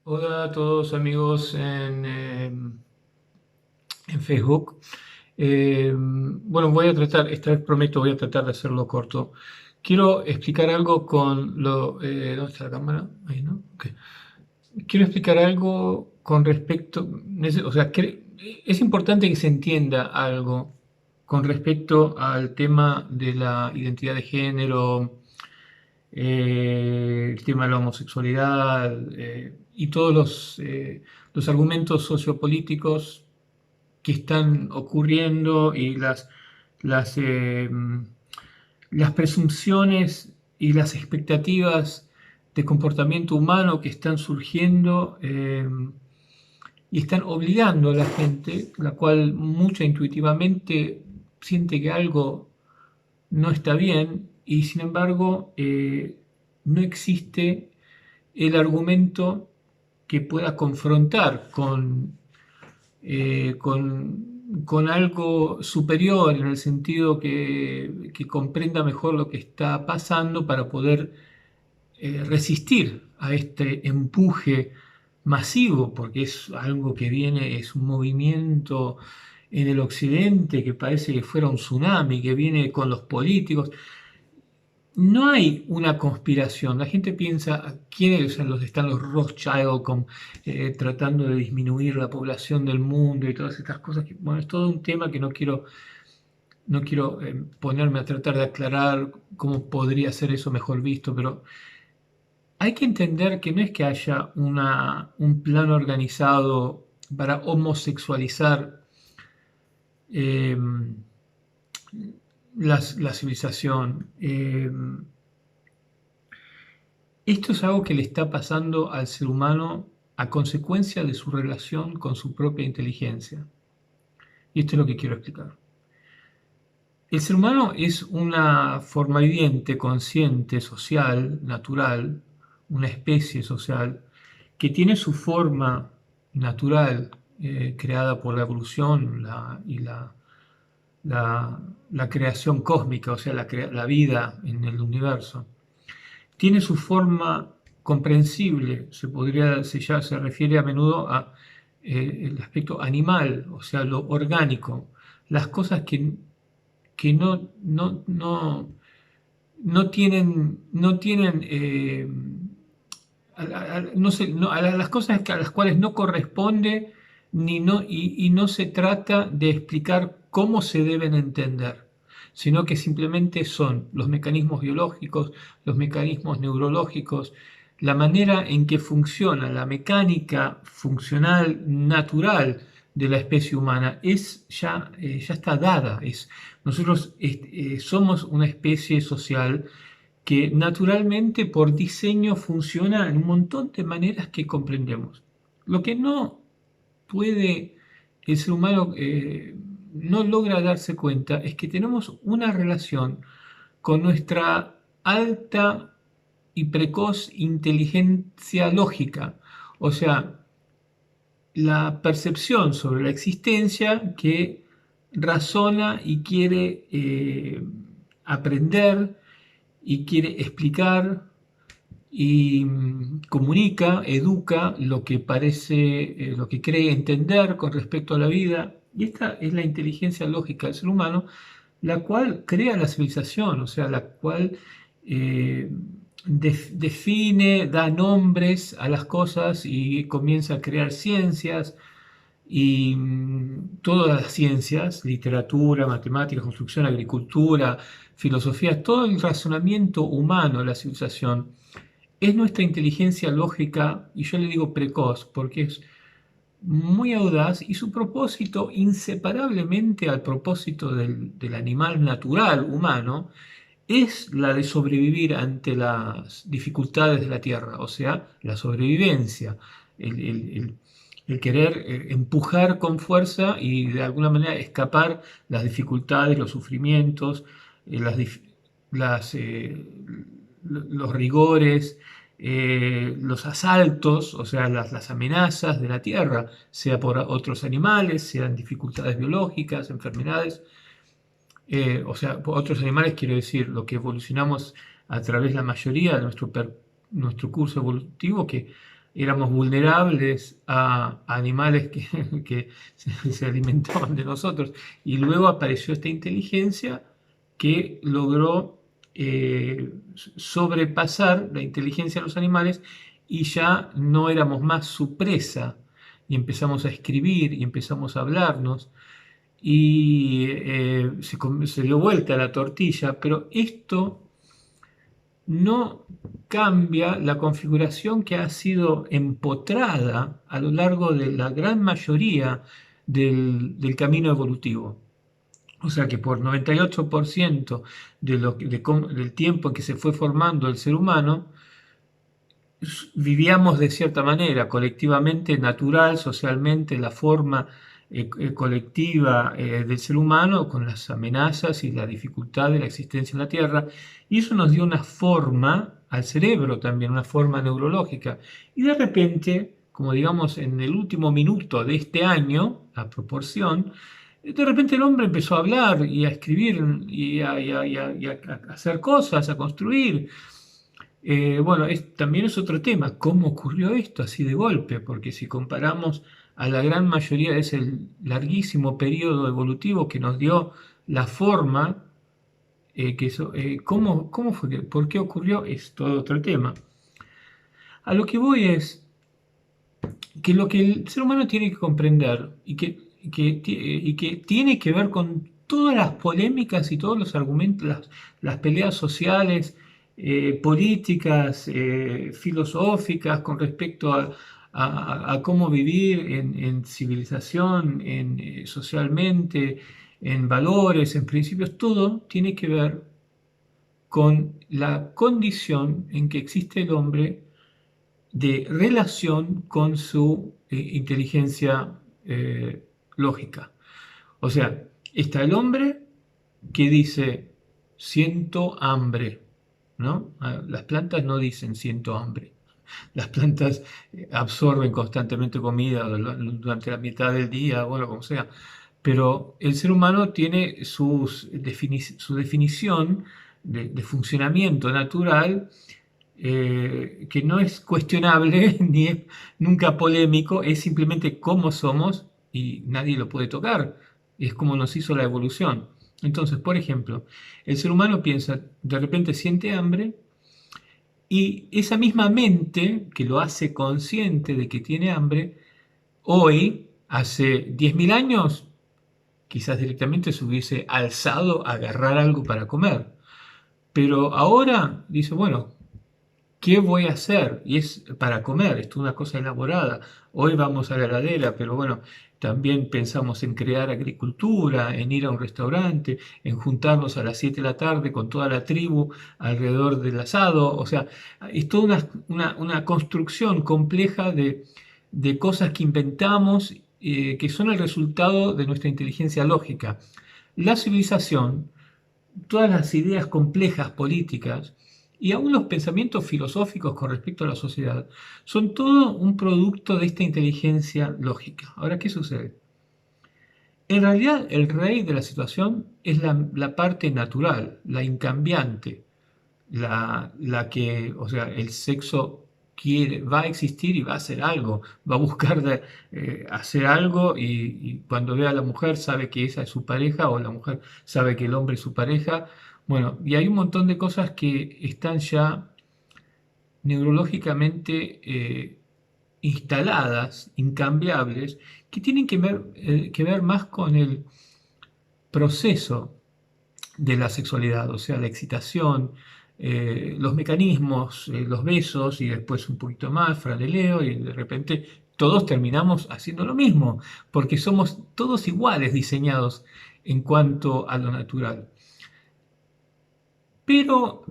Hola a todos amigos en Facebook. Bueno, voy a tratar, esta vez prometo, voy a tratar de hacerlo corto. Quiero explicar algo con lo... ¿dónde está la cámara? Ahí, ¿no? Ok. Quiero explicar algo con respecto... O sea, es importante que se entienda algo con respecto al tema de la identidad de género, el tema de la homosexualidad y todos los argumentos sociopolíticos que están ocurriendo y las, eh, las presunciones y las expectativas de comportamiento humano que están surgiendo y están obligando a la gente, la cual mucha intuitivamente siente que algo no está bien y sin embargo no existe el argumento que pueda confrontar con algo superior en el sentido que comprenda mejor lo que está pasando para poder resistir a este empuje masivo, porque es algo que viene, es un movimiento en el occidente que parece que fuera un tsunami, que viene con los políticos. No hay una conspiración. La gente piensa, ¿quiénes son están los Rothschild tratando de disminuir la población del mundo y todas estas cosas? Bueno, es todo un tema que no quiero ponerme a tratar de aclarar cómo podría ser eso mejor visto, pero hay que entender que no es que haya un plan organizado para homosexualizar eh, la civilización. Esto es algo que le está pasando al ser humano a consecuencia de su relación con su propia inteligencia. Y esto es lo que quiero explicar. El ser humano es una forma viviente, consciente, social, natural, una especie social, que tiene su forma natural, creada por la evolución y la creación cósmica, o sea, la vida en el universo. Tiene su forma comprensible, se refiere a menudo a el aspecto animal, o sea, lo orgánico, las cosas que no tienen no sé, a las cosas a las cuales no corresponde y no se trata de explicar cómo se deben entender, sino que simplemente son los mecanismos biológicos, los mecanismos neurológicos, la manera en que funciona la mecánica funcional natural de la especie humana ya está dada. Nosotros somos una especie social que naturalmente por diseño funciona en un montón de maneras que comprendemos. Lo que no puede el ser humano no logra darse cuenta es que tenemos una relación con nuestra alta y precoz inteligencia lógica, o sea, la percepción sobre la existencia que razona y quiere aprender y quiere explicar y comunica, educa lo que parece, lo que cree entender con respecto a la vida. Y esta es la inteligencia lógica del ser humano, la cual crea la civilización, o sea, la cual eh, define, da nombres a las cosas y comienza a crear ciencias y todas las ciencias, literatura, matemáticas, construcción, agricultura, filosofía, todo el razonamiento humano de la civilización es nuestra inteligencia lógica, y yo le digo precoz, porque es muy audaz y su propósito, inseparablemente al propósito del animal natural humano, es la de sobrevivir ante las dificultades de la tierra, o sea, la sobrevivencia, el, el- el- el querer empujar con fuerza y de alguna manera escapar las dificultades, los sufrimientos, eh, las, dif- las, los rigores, los asaltos, o sea, las amenazas de la tierra, sea por otros animales, sean dificultades biológicas, enfermedades. O sea, por otros animales quiero decir lo que evolucionamos a través de la mayoría de nuestro curso evolutivo, que éramos vulnerables a animales que se alimentaban de nosotros. Y luego apareció esta inteligencia que logró sobrepasar la inteligencia de los animales y ya no éramos más su presa y empezamos a escribir y empezamos a hablarnos y se dio vuelta la tortilla, pero esto no cambia la configuración que ha sido empotrada a lo largo de la gran mayoría del camino evolutivo. O sea que por 98% del tiempo en que se fue formando el ser humano, vivíamos de cierta manera, colectivamente, natural, socialmente, la forma colectiva del ser humano, con las amenazas y la dificultad de la existencia en la Tierra, y eso nos dio una forma al cerebro también, una forma neurológica. Y de repente, como digamos en el último minuto de este año, a proporción, de repente el hombre empezó a hablar y a escribir y a hacer cosas, a construir. Bueno, también es otro tema, ¿cómo ocurrió esto así de golpe? Porque si comparamos a la gran mayoría de ese larguísimo periodo evolutivo que nos dio la forma, ¿cómo fue por qué ocurrió? Es todo otro tema. A lo que voy es que lo que el ser humano tiene que comprender y que tiene que ver con todas las polémicas y todos los argumentos, las peleas sociales, políticas, filosóficas con respecto a cómo vivir en civilización, socialmente, en valores, en principios, todo tiene que ver con la condición en que existe el hombre de relación con su inteligencia lógica. O sea, está el hombre que dice, siento hambre, ¿no? Las plantas no dicen siento hambre. Las plantas absorben constantemente comida durante la mitad del día, bueno, como sea. Pero el ser humano tiene su definición de funcionamiento natural, que no es cuestionable ni es nunca polémico, es simplemente cómo somos y nadie lo puede tocar. Es como nos hizo la evolución. Entonces, por ejemplo, el ser humano piensa, de repente siente hambre y esa misma mente que lo hace consciente de que tiene hambre, hoy, hace 10.000 años, quizás directamente se hubiese alzado a agarrar algo para comer. Pero ahora dice, bueno, ¿qué voy a hacer? Y es para comer, esto es una cosa elaborada. Hoy vamos a la heladera, pero bueno, también pensamos en crear agricultura, en ir a un restaurante, en juntarnos a las 7 de la tarde con toda la tribu alrededor del asado. O sea, es toda una construcción compleja de cosas que inventamos, que son el resultado de nuestra inteligencia lógica. La civilización, todas las ideas complejas políticas y aún los pensamientos filosóficos con respecto a la sociedad son todo un producto de esta inteligencia lógica. Ahora, ¿qué sucede? En realidad, el rey de la situación es la parte natural, la incambiante, la que, o sea, el sexo va a existir y va a hacer algo, va a buscar hacer algo y cuando ve a la mujer sabe que esa es su pareja o la mujer sabe que el hombre es su pareja. Bueno, y hay un montón de cosas que están ya neurológicamente instaladas, incambiables, que tienen que ver más con el proceso de la sexualidad, o sea, la excitación, los mecanismos, los besos y después un poquito más, franeleo, y de repente todos terminamos haciendo lo mismo, porque somos todos iguales diseñados en cuanto a lo natural. Pero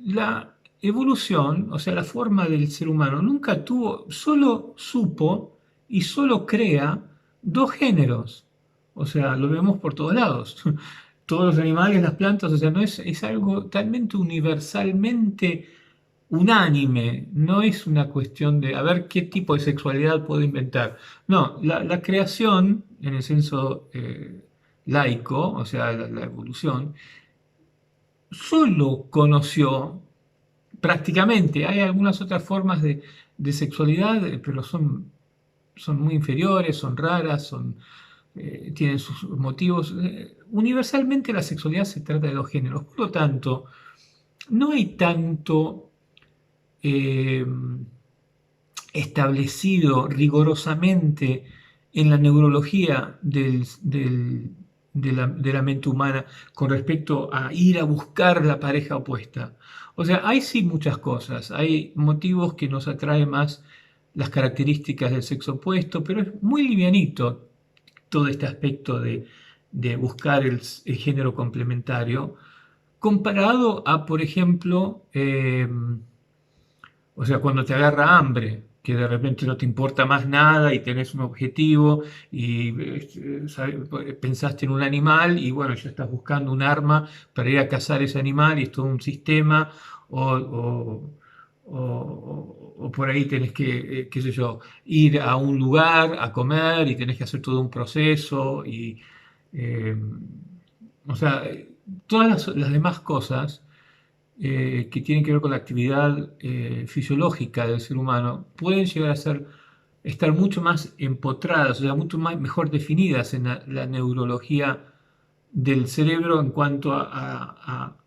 la evolución, o sea, la forma del ser humano, nunca solo supo y solo crea dos géneros. O sea, lo vemos por todos lados. Todos los animales, las plantas, o sea, no es algo talmente universalmente unánime, no es una cuestión de a ver qué tipo de sexualidad puedo inventar. No, la creación, en el senso laico, o sea, la evolución, solo conoció prácticamente, hay algunas otras formas de sexualidad, pero son muy inferiores, son raras, tienen sus motivos. Universalmente la sexualidad se trata de dos géneros, por lo tanto, no hay tanto eh, establecido rigorosamente en la neurología de la mente humana con respecto a ir a buscar la pareja opuesta. O sea, hay sí muchas cosas, hay motivos que nos atraen más las características del sexo opuesto, pero es muy livianito todo este aspecto de buscar el género complementario, comparado a, por ejemplo, o sea, cuando te agarra hambre, que de repente no te importa más nada y tenés un objetivo y pensaste en un animal y bueno, ya estás buscando un arma para ir a cazar ese animal y es todo un sistema o por ahí tenés que, qué sé yo, ir a un lugar a comer y tenés que hacer todo un proceso y, eh, o sea, todas las demás cosas que tienen que ver con la actividad fisiológica del ser humano pueden llegar a estar mucho más empotradas, o sea, mucho más, mejor definidas en la neurología del cerebro en cuanto a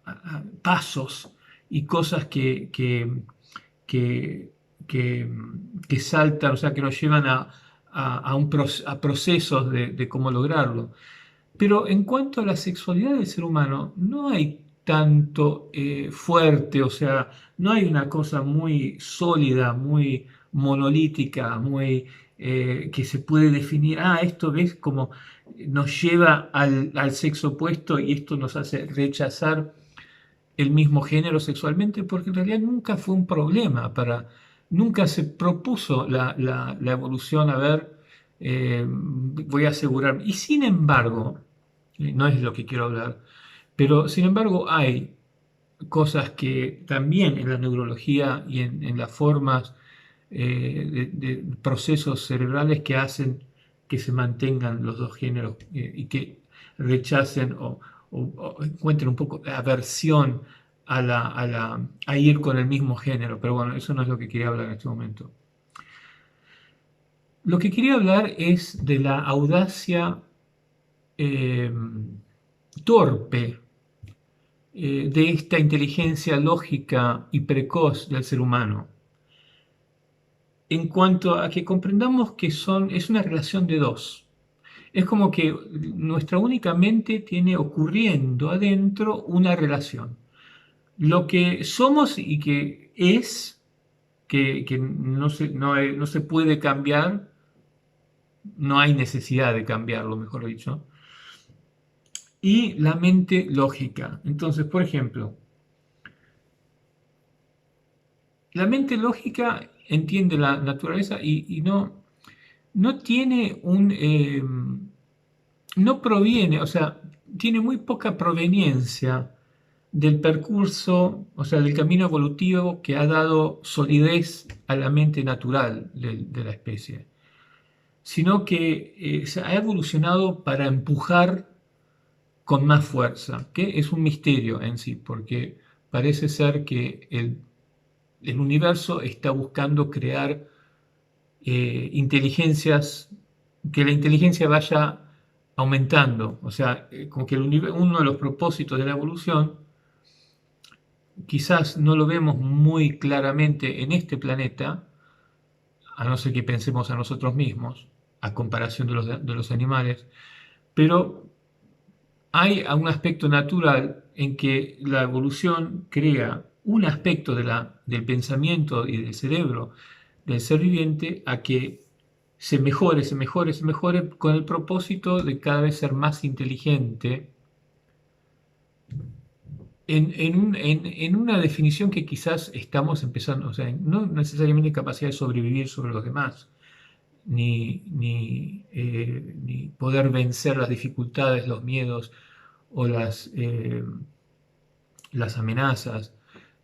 pasos y cosas que, que, que saltan, o sea, que nos llevan a procesos de cómo lograrlo. Pero en cuanto a la sexualidad del ser humano, no hay tanto fuerte, o sea, no hay una cosa muy sólida, muy monolítica, muy que se puede definir, esto ves como nos lleva al sexo opuesto y esto nos hace rechazar el mismo género sexualmente, porque en realidad nunca fue un problema nunca se propuso la evolución, a ver, voy a asegurar. Y sin embargo, no es lo que quiero hablar, pero sin embargo hay cosas que también en la neurología y en las formas de procesos cerebrales que hacen que se mantengan los dos géneros y que rechacen o encuentren un poco de aversión a ir con el mismo género. Pero bueno, eso no es lo que quería hablar en este momento. Lo que quería hablar es de la audacia eh, torpe de esta inteligencia lógica y precoz del ser humano, en cuanto a que comprendamos que es una relación de dos. Es como que nuestra única mente tiene ocurriendo adentro una relación. Lo que somos y que es, que no se puede cambiar, no hay necesidad de cambiarlo, mejor dicho, y la mente lógica. Entonces, por ejemplo, la mente lógica entiende la naturaleza y no tiene no proviene, o sea, tiene muy poca proveniencia del percurso, o sea, del camino evolutivo que ha dado solidez a la mente natural de la especie, sino que se ha evolucionado para empujar con más fuerza, que es un misterio en sí, porque parece ser que el universo está buscando crear inteligencias, que la inteligencia vaya aumentando, o sea, como que uno de los propósitos de la evolución, quizás no lo vemos muy claramente en este planeta, a no ser que pensemos a nosotros mismos, a comparación de los animales, pero hay un aspecto natural en que la evolución crea un aspecto del pensamiento y del cerebro del ser viviente a que se mejore, se mejore, se mejore con el propósito de cada vez ser más inteligente en una definición que quizás estamos empezando, o sea, no necesariamente capacidad de sobrevivir sobre los demás, ni poder vencer las dificultades, los miedos o las amenazas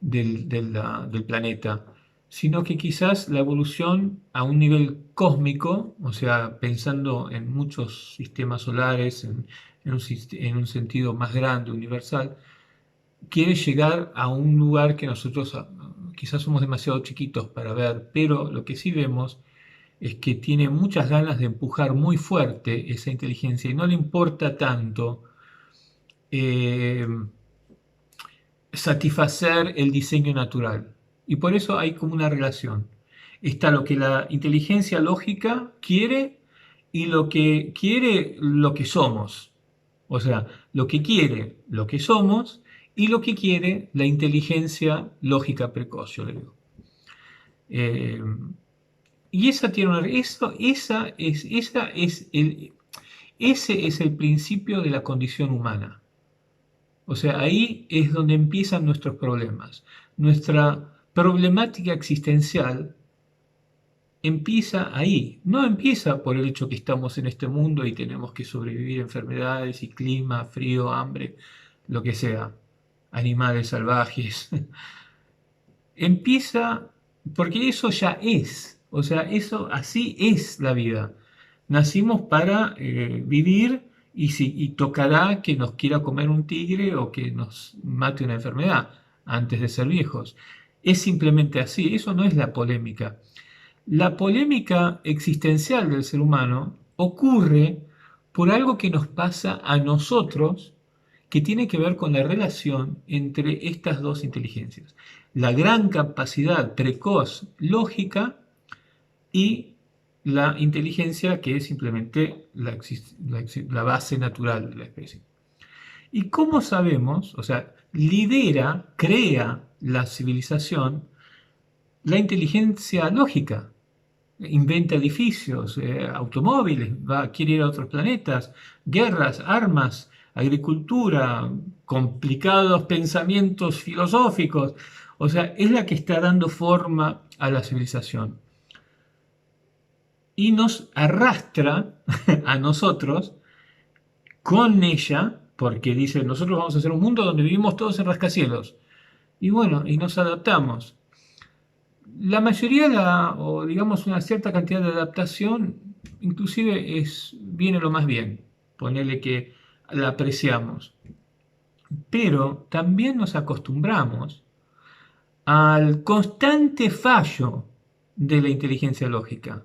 del planeta, sino que quizás la evolución a un nivel cósmico, o sea, pensando en muchos sistemas solares, en un sentido más grande, universal, quiere llegar a un lugar quizás somos demasiado chiquitos para ver, pero lo que sí vemos es que tiene muchas ganas de empujar muy fuerte esa inteligencia y no le importa tanto eh, satisfacer el diseño natural. Y por eso hay como una relación. Está lo que la inteligencia lógica quiere y lo que quiere lo que somos. O sea, lo que quiere lo que somos y lo que quiere la inteligencia lógica precoz, yo le digo. Eh, y esa tiene una, eso, ese es el principio de la condición humana. O sea, ahí es donde empiezan nuestros problemas. Nuestra problemática existencial empieza ahí. No empieza por el hecho que estamos en este mundo y tenemos que sobrevivir a enfermedades y clima, frío, hambre, lo que sea, animales salvajes. Empieza porque eso ya es. O sea, eso así es la vida. Nacimos para vivir y tocará que nos quiera comer un tigre o que nos mate una enfermedad antes de ser viejos. Es simplemente así, eso no es la polémica. La polémica existencial del ser humano ocurre por algo que nos pasa a nosotros que tiene que ver con la relación entre estas dos inteligencias. La gran capacidad precoz lógica y la inteligencia que es simplemente la base natural de la especie. ¿Y cómo sabemos? O sea, crea la civilización la inteligencia lógica. Inventa edificios, automóviles, quiere ir a otros planetas, guerras, armas, agricultura, complicados pensamientos filosóficos. O sea, es la que está dando forma a la civilización y nos arrastra a nosotros con ella, porque dice, nosotros vamos a hacer un mundo donde vivimos todos en rascacielos. Y bueno, y nos adaptamos. La mayoría, o digamos una cierta cantidad de adaptación, inclusive viene lo más bien, ponerle que la apreciamos. Pero también nos acostumbramos al constante fallo de la inteligencia lógica.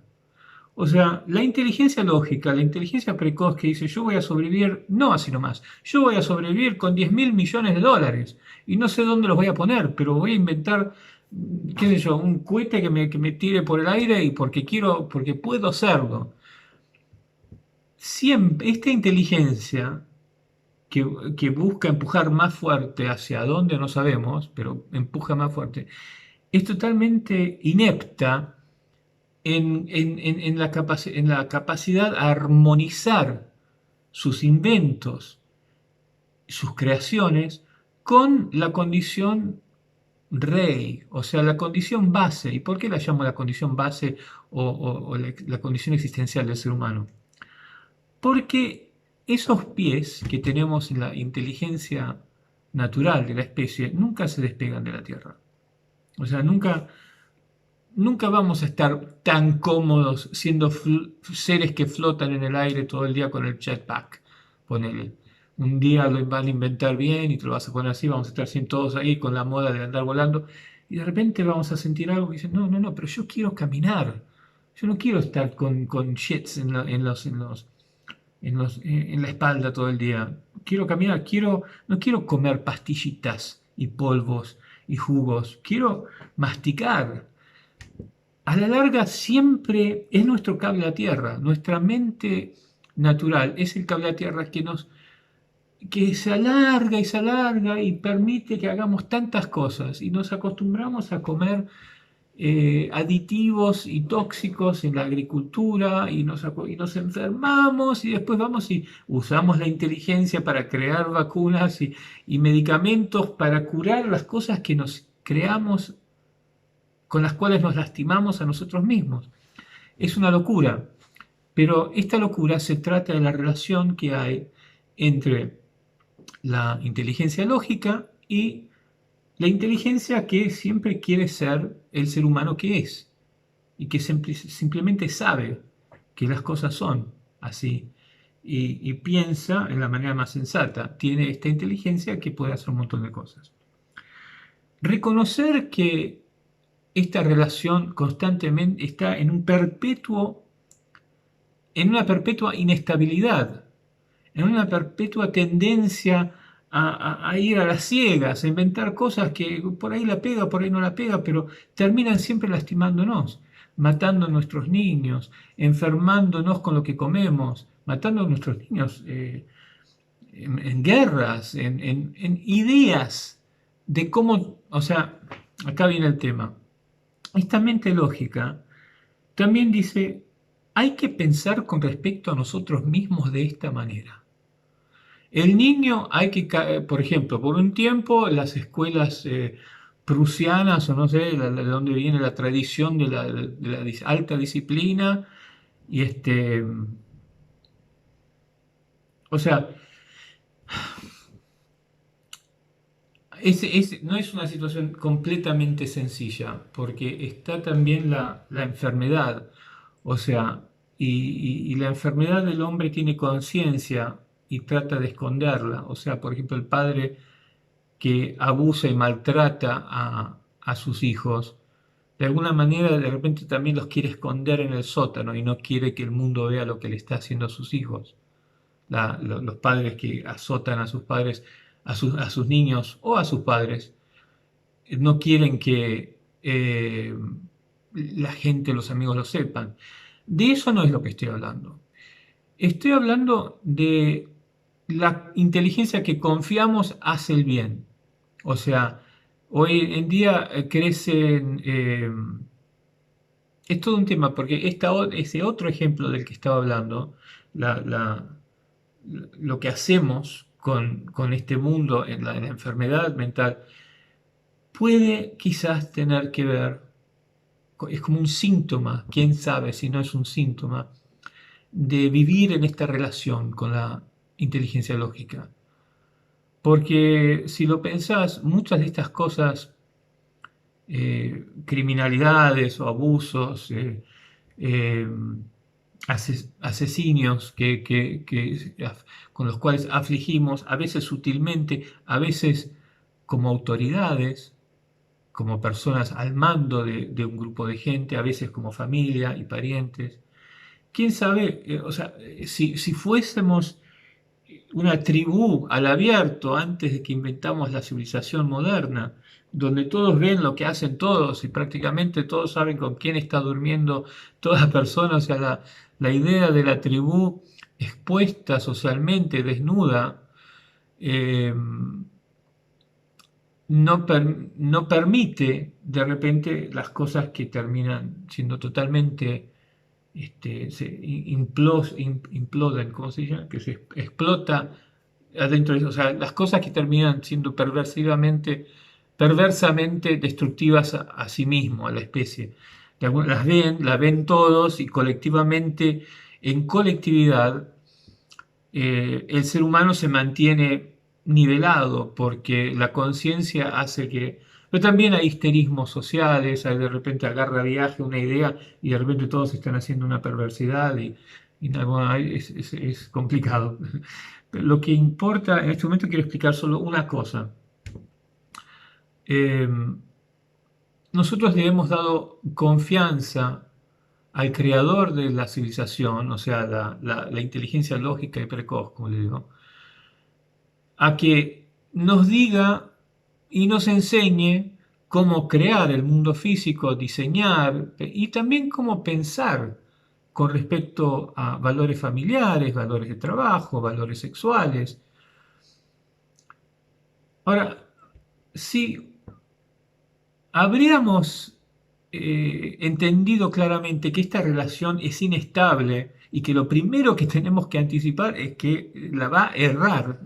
O sea, la inteligencia lógica, la inteligencia precoz que dice yo voy a sobrevivir, no así nomás, yo voy a sobrevivir con 10.000 millones de dólares y no sé dónde los voy a poner, pero voy a inventar, qué sé yo, un cohete que me tire por el aire y porque quiero, porque puedo hacerlo. Siempre, esta inteligencia que busca empujar más fuerte hacia donde no sabemos, pero empuja más fuerte, es totalmente inepta en la capacidad a armonizar sus inventos, sus creaciones, con la condición rey, o sea, la condición base. ¿Y por qué la llamo la condición base o la condición existencial del ser humano? Porque esos pies que tenemos en la inteligencia natural de la especie nunca se despegan de la Tierra. O sea, nunca vamos a estar tan cómodos siendo seres que flotan en el aire todo el día con el jetpack. Ponele. Un día lo van a inventar bien y te lo vas a poner así, vamos a estar todos ahí con la moda de andar volando y de repente vamos a sentir algo que dice, no, no, no, pero yo quiero caminar. Yo no quiero estar con shits en la espalda todo el día. Quiero caminar, no quiero comer pastillitas y polvos y jugos. Quiero masticar. A la larga siempre es nuestro cable a tierra, nuestra mente natural es el cable a tierra que se alarga y permite que hagamos tantas cosas y nos acostumbramos a comer aditivos y tóxicos en la agricultura y nos enfermamos y después vamos y usamos la inteligencia para crear vacunas y medicamentos para curar las cosas que nos creamos con las cuales nos lastimamos a nosotros mismos. Es una locura, pero esta locura se trata de la relación que hay entre la inteligencia lógica y la inteligencia que siempre quiere ser el ser humano que es y que simplemente sabe que las cosas son así y piensa en la manera más sensata. Tiene esta inteligencia que puede hacer un montón de cosas. Reconocer que esta relación constantemente está en una perpetua inestabilidad, en una perpetua tendencia a ir a las ciegas, a inventar cosas que por ahí la pega, por ahí no la pega, pero terminan siempre lastimándonos, matando a nuestros niños, enfermándonos con lo que comemos, matando a nuestros niños en guerras, en ideas de cómo, o sea, acá viene el tema. Esta mente lógica también dice, hay que pensar con respecto a nosotros mismos de esta manera. El niño hay que, por ejemplo, por un tiempo las escuelas prusianas, o no sé, de dónde viene la tradición de la alta disciplina, y o sea, no es una situación completamente sencilla, porque está también la enfermedad, o sea, y la enfermedad del hombre tiene conciencia y trata de esconderla, o sea, por ejemplo, el padre que abusa y maltrata a sus hijos, de alguna manera de repente también los quiere esconder en el sótano y no quiere que el mundo vea lo que le está haciendo a sus hijos. Los padres que azotan a sus padres, a sus niños o a sus padres, no quieren que la gente, los amigos lo sepan. De eso no es lo que estoy hablando. Estoy hablando de la inteligencia que confiamos hace el bien. O sea, hoy en día crecen... es todo un tema, porque ese otro ejemplo del que estaba hablando, la, la- lo que hacemos con este mundo en la enfermedad mental, puede quizás tener que ver, es como un síntoma, quién sabe si no es un síntoma, de vivir en esta relación con la inteligencia lógica. Porque si lo pensás, muchas de estas cosas, criminalidades o abusos, eh, asesinos con los cuales afligimos, a veces sutilmente, a veces como autoridades, como personas al mando de un grupo de gente, a veces como familia y parientes. ¿Quién sabe? O sea, si fuésemos una tribú al abierto antes de que inventamos la civilización moderna, donde todos ven lo que hacen todos y prácticamente todos saben con quién está durmiendo toda persona, o sea, la idea de la tribú expuesta socialmente, desnuda, eh, no permite de repente las cosas que terminan siendo totalmente imploden, ¿cómo se llama? Que se explota adentro de eso. O sea, las cosas que terminan siendo perversamente destructivas a sí mismo, a la especie. La ven todos y colectivamente, en colectividad, el ser humano se mantiene nivelado porque la conciencia hace que... Pero también hay histerismos sociales, hay de repente agarra viaje una idea y de repente todos están haciendo una perversidad bueno, es complicado. Pero lo que importa, en este momento quiero explicar solo una cosa. Eh, Nosotros le hemos dado confianza al creador de la civilización, o sea, la inteligencia lógica y precoz, como le digo, a que nos diga y nos enseñe cómo crear el mundo físico, diseñar y también cómo pensar con respecto a valores familiares, valores de trabajo, valores sexuales. Ahora, si habríamos entendido claramente que esta relación es inestable y que lo primero que tenemos que anticipar es que la va a errar,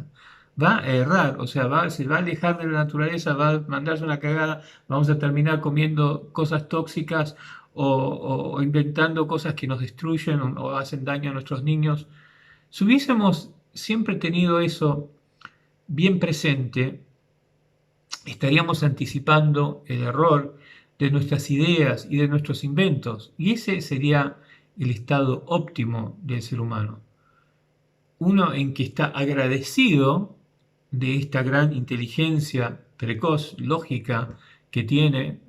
o sea, se va a alejar de la naturaleza, va a mandarse una cagada, vamos a terminar comiendo cosas tóxicas o inventando cosas que nos destruyen o hacen daño a nuestros niños. Si hubiésemos siempre tenido eso bien presente, estaríamos anticipando el error de nuestras ideas y de nuestros inventos, y ese sería el estado óptimo del ser humano. Uno en que está agradecido de esta gran inteligencia precoz, lógica, que tiene,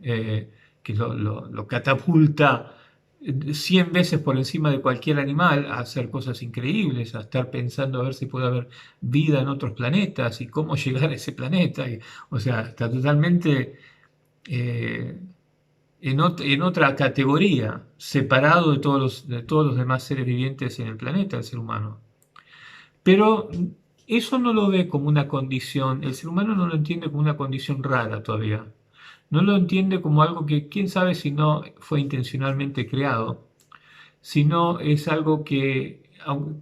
que lo catapulta 100 veces por encima de cualquier animal a hacer cosas increíbles, a estar pensando a ver si puede haber vida en otros planetas y cómo llegar a ese planeta. O sea, está totalmente eh, en otra categoría, separado de todos los demás seres vivientes en el planeta, el ser humano. Pero eso no lo ve como una condición, el ser humano no lo entiende como una condición rara todavía. No lo entiende como algo que quién sabe si no fue intencionalmente creado, si no es algo que,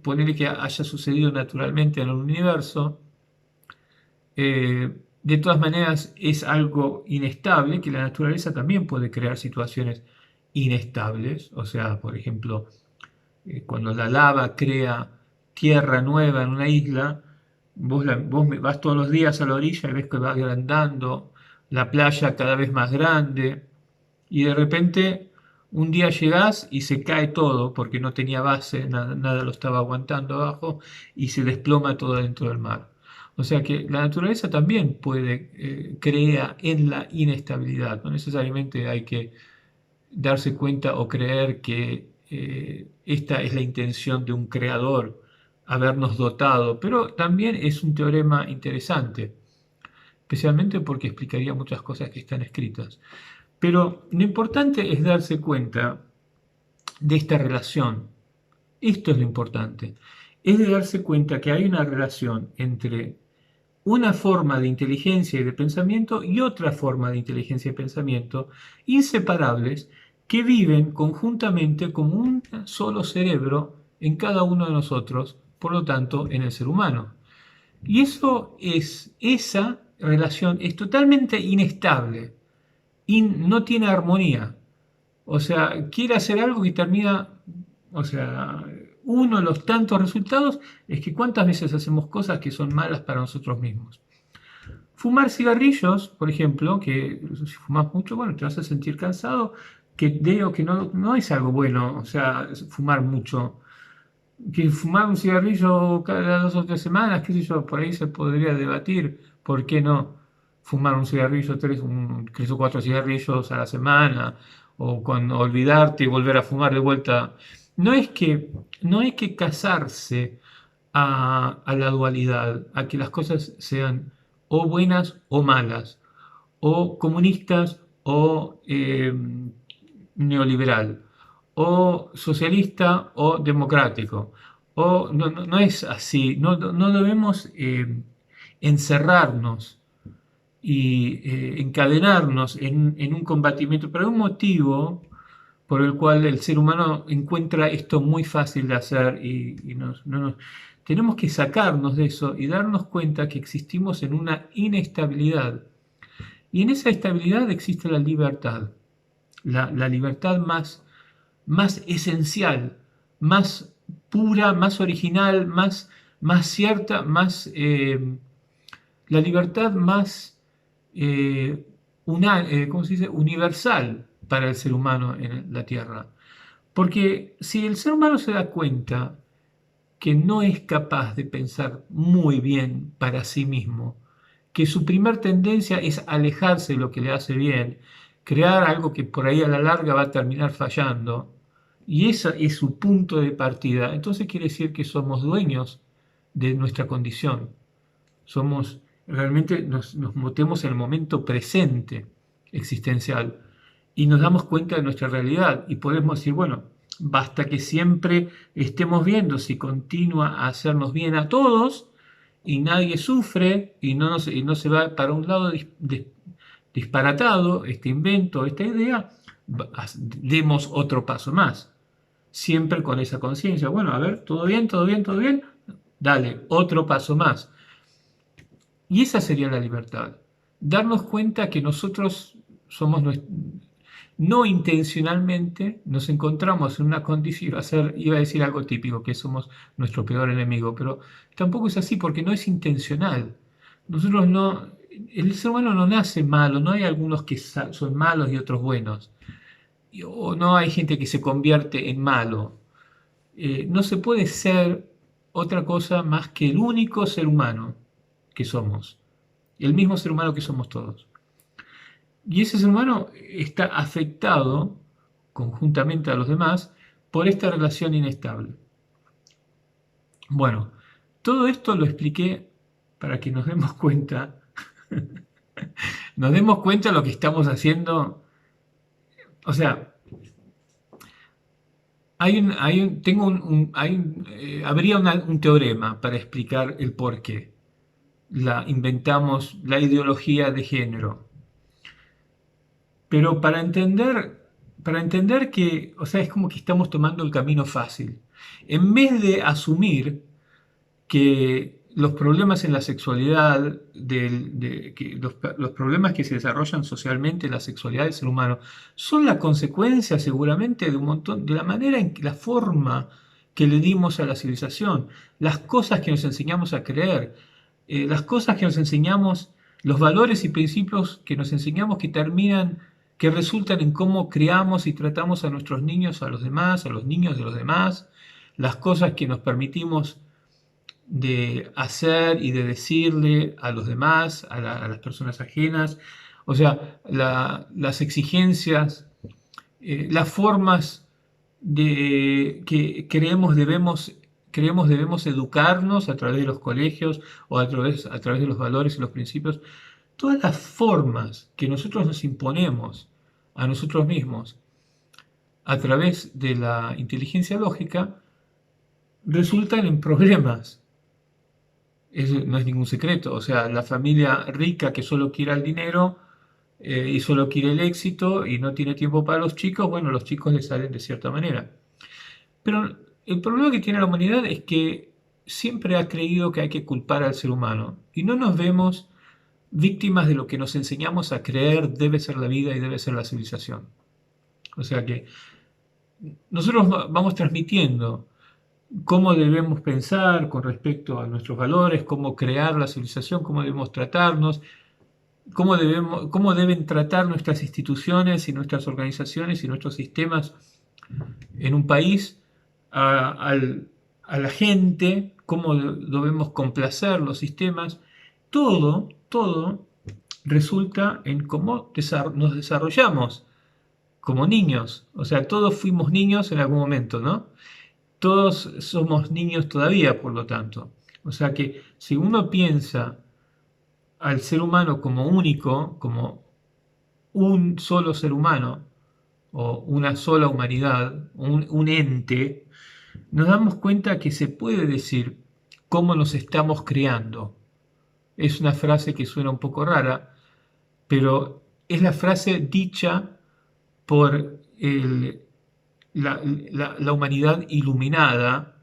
ponerle que haya sucedido naturalmente en el universo, de todas maneras es algo inestable, que la naturaleza también puede crear situaciones inestables. O sea, por ejemplo, cuando la lava crea tierra nueva en una isla, vos vas todos los días a la orilla y ves que va agrandando la playa cada vez más grande, y de repente un día llegás y se cae todo porque no tenía base, nada lo estaba aguantando abajo y se desploma todo dentro del mar. O sea que la naturaleza también puede, crea en la inestabilidad. No necesariamente hay que darse cuenta o creer que esta es la intención de un creador, habernos dotado, pero también es un teorema interesante, especialmente porque explicaría muchas cosas que están escritas. Pero lo importante es darse cuenta de esta relación. Esto es lo importante. Es de darse cuenta que hay una relación entre una forma de inteligencia y de pensamiento y otra forma de inteligencia y pensamiento inseparables, que viven conjuntamente como un solo cerebro en cada uno de nosotros, por lo tanto en el ser humano. Y esa relación es totalmente inestable y no tiene armonía. O sea, quiere hacer algo que termina, o sea, uno de los tantos resultados es que cuántas veces hacemos cosas que son malas para nosotros mismos. Fumar cigarrillos, por ejemplo, que si fumas mucho, bueno, te vas a sentir cansado, que digo que no es algo bueno, o sea, fumar mucho. Que fumar un cigarrillo cada 2 o 3 semanas, qué sé yo, por ahí se podría debatir, ¿por qué no fumar un cigarrillo, 3 o 4 cigarrillos a la semana, o con olvidarte y volver a fumar de vuelta? No hay que casarse a la dualidad, a que las cosas sean o buenas o malas, o comunistas o neoliberal, o socialista o democrático. O no es así, no debemos encerrarnos y encadenarnos en un combatimiento, pero hay un motivo por el cual el ser humano encuentra esto muy fácil de hacer y tenemos que sacarnos de eso y darnos cuenta que existimos en una inestabilidad. Y en esa estabilidad existe la libertad, la libertad más esencial, más pura, más original, más cierta, la libertad más ¿cómo se dice? Universal para el ser humano en la Tierra. Porque si el ser humano se da cuenta que no es capaz de pensar muy bien para sí mismo, que su primer tendencia es alejarse de lo que le hace bien, crear algo que por ahí a la larga va a terminar fallando, y ese es su punto de partida, entonces quiere decir que somos dueños de nuestra condición. Realmente nos metemos en el momento presente existencial y nos damos cuenta de nuestra realidad y podemos decir, bueno, basta que siempre estemos viendo si continúa a hacernos bien a todos y nadie sufre y no se va para un lado disparatado este invento, esta idea, demos otro paso más. Siempre con esa conciencia, bueno, a ver, todo bien, todo bien, todo bien, dale, otro paso más. Y esa sería la libertad. Darnos cuenta que nosotros somos, no intencionalmente, nos encontramos en una condición, iba a decir algo típico, que somos nuestro peor enemigo, pero tampoco es así porque no es intencional. Nosotros no, el ser humano no nace malo, no hay algunos que son malos y otros buenos, o no hay gente que se convierte en malo. No se puede ser otra cosa más que el único ser humano que somos, el mismo ser humano que somos todos. Y ese ser humano está afectado conjuntamente a los demás por esta relación inestable. Bueno, todo esto lo expliqué para que nos demos cuenta, nos demos cuenta de lo que estamos haciendo. O sea, habría un teorema para explicar el por qué inventamos la ideología de género. Pero para entender que, o sea, es como que estamos tomando el camino fácil. En vez de asumir que los problemas en la sexualidad, que los problemas que se desarrollan socialmente en la sexualidad del ser humano, son la consecuencia seguramente de un montón, de la manera en que la forma que le dimos a la civilización, las cosas que nos enseñamos a creer, las cosas que nos enseñamos, los valores y principios que nos enseñamos que resultan en cómo criamos y tratamos a nuestros niños, a los demás, a los niños de los demás, las cosas que nos permitimos de hacer y de decirle a los demás, a las personas ajenas, o sea, las exigencias, las formas que creemos debemos educarnos a través de los colegios o a través de los valores y los principios, todas las formas que nosotros nos imponemos a nosotros mismos a través de la inteligencia lógica resultan en problemas. Eso no es ningún secreto. O sea, la familia rica que solo quiere el dinero y solo quiere el éxito y no tiene tiempo para los chicos, bueno, los chicos le salen de cierta manera. Pero el problema que tiene la humanidad es que siempre ha creído que hay que culpar al ser humano y no nos vemos víctimas de lo que nos enseñamos a creer debe ser la vida y debe ser la civilización. O sea que nosotros vamos transmitiendo cómo debemos pensar con respecto a nuestros valores, cómo crear la civilización, cómo debemos tratarnos, cómo deben tratar nuestras instituciones y nuestras organizaciones y nuestros sistemas en un país a la gente, cómo debemos complacer los sistemas. Todo resulta en cómo nos desarrollamos como niños. O sea, todos fuimos niños en algún momento, ¿no? Todos somos niños todavía, por lo tanto. O sea que si uno piensa al ser humano como único, como un solo ser humano, o una sola humanidad, un ente, nos damos cuenta que se puede decir cómo nos estamos creando. Es una frase que suena un poco rara, pero es la frase dicha por la humanidad iluminada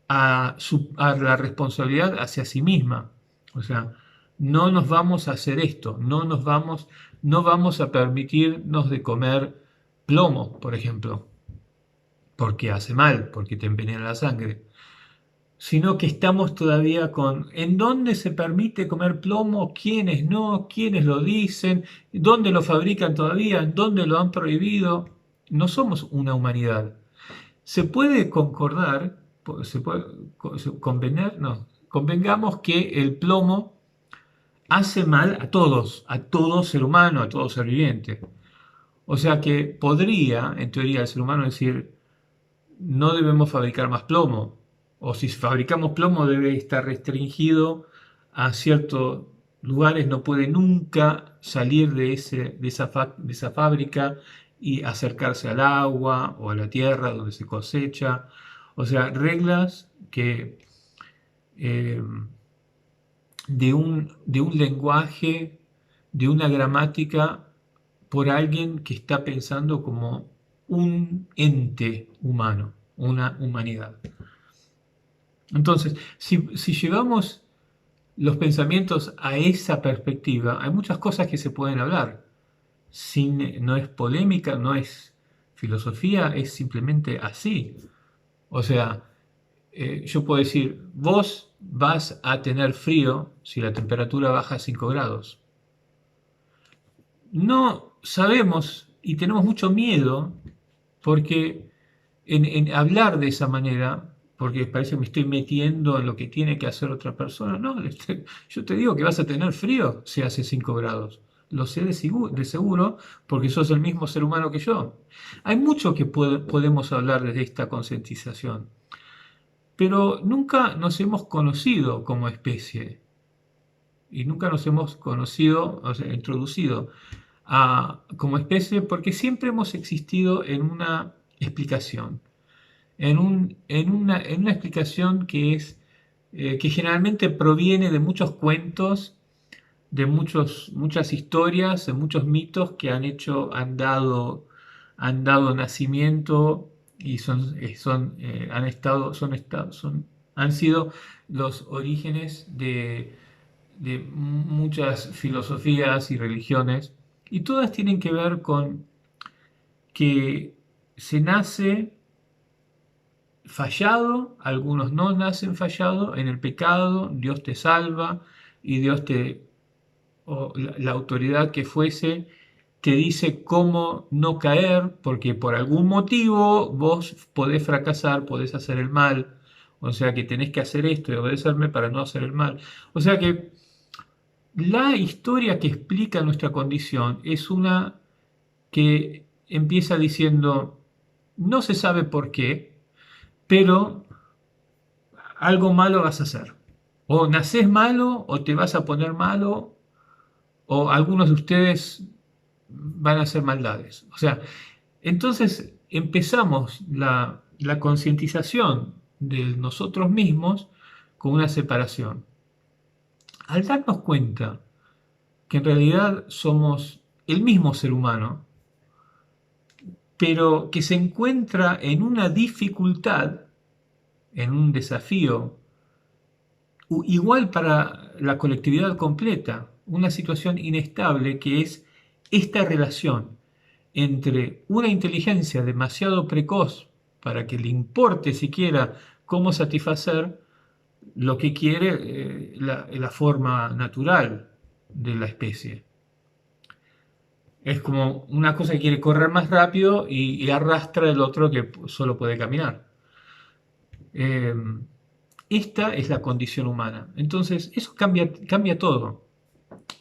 a la responsabilidad hacia sí misma. O sea, no nos vamos a hacer esto, no vamos a permitirnos de comer plomo, por ejemplo, porque hace mal, porque te envenena la sangre, sino que estamos todavía con ¿en dónde se permite comer plomo? ¿Quiénes no? ¿Quiénes lo dicen? ¿Dónde lo fabrican todavía? ¿En dónde lo han prohibido? No somos una humanidad. Se puede concordar, se puede convener, no, convengamos que el plomo hace mal a todos, a todo ser humano, a todo ser viviente. O sea que podría, en teoría, el ser humano decir, no debemos fabricar más plomo, o si fabricamos plomo debe estar restringido a ciertos lugares, no puede nunca salir de esa fábrica y acercarse al agua o a la tierra donde se cosecha. O sea, reglas que eh, de un lenguaje, de una gramática, por alguien que está pensando como un ente humano, una humanidad. Entonces, si llevamos los pensamientos a esa perspectiva, hay muchas cosas que se pueden hablar. No es polémica, no es filosofía, es simplemente así. O sea, yo puedo decir, vos vas a tener frío si la temperatura baja a 5 grados. No sabemos y tenemos mucho miedo porque en hablar de esa manera, porque parece que me estoy metiendo en lo que tiene que hacer otra persona. No, yo te digo que vas a tener frío si hace 5 grados. lo sé de seguro, porque sos el mismo ser humano que yo. Hay mucho que podemos hablar desde esta concientización, pero nunca nos hemos conocido como especie y nunca nos hemos conocido, o sea, introducido como especie, porque siempre hemos existido en una explicación, en una explicación que es que generalmente proviene de muchos cuentos, de muchas historias, de muchos mitos que han dado nacimiento y han sido los orígenes de muchas filosofías y religiones, y todas tienen que ver con que se nace fallado, algunos no nacen fallado, en el pecado Dios te salva y o la autoridad que fuese, te dice cómo no caer, porque por algún motivo vos podés fracasar, podés hacer el mal, o sea que tenés que hacer esto y obedecerme para no hacer el mal. O sea que la historia que explica nuestra condición es una que empieza diciendo, no se sabe por qué, pero algo malo vas a hacer. O nacés malo, o te vas a poner malo, o algunos de ustedes van a hacer maldades. O sea, entonces empezamos la concientización de nosotros mismos con una separación. Al darnos cuenta que en realidad somos el mismo ser humano, pero que se encuentra en una dificultad, en un desafío, igual para la colectividad completa, una situación inestable que es esta relación entre una inteligencia demasiado precoz para que le importe siquiera cómo satisfacer lo que quiere la forma natural de la especie. Es como una cosa que quiere correr más rápido y arrastra el otro que solo puede caminar. Eh, Esta es la condición humana. Entonces, eso cambia todo.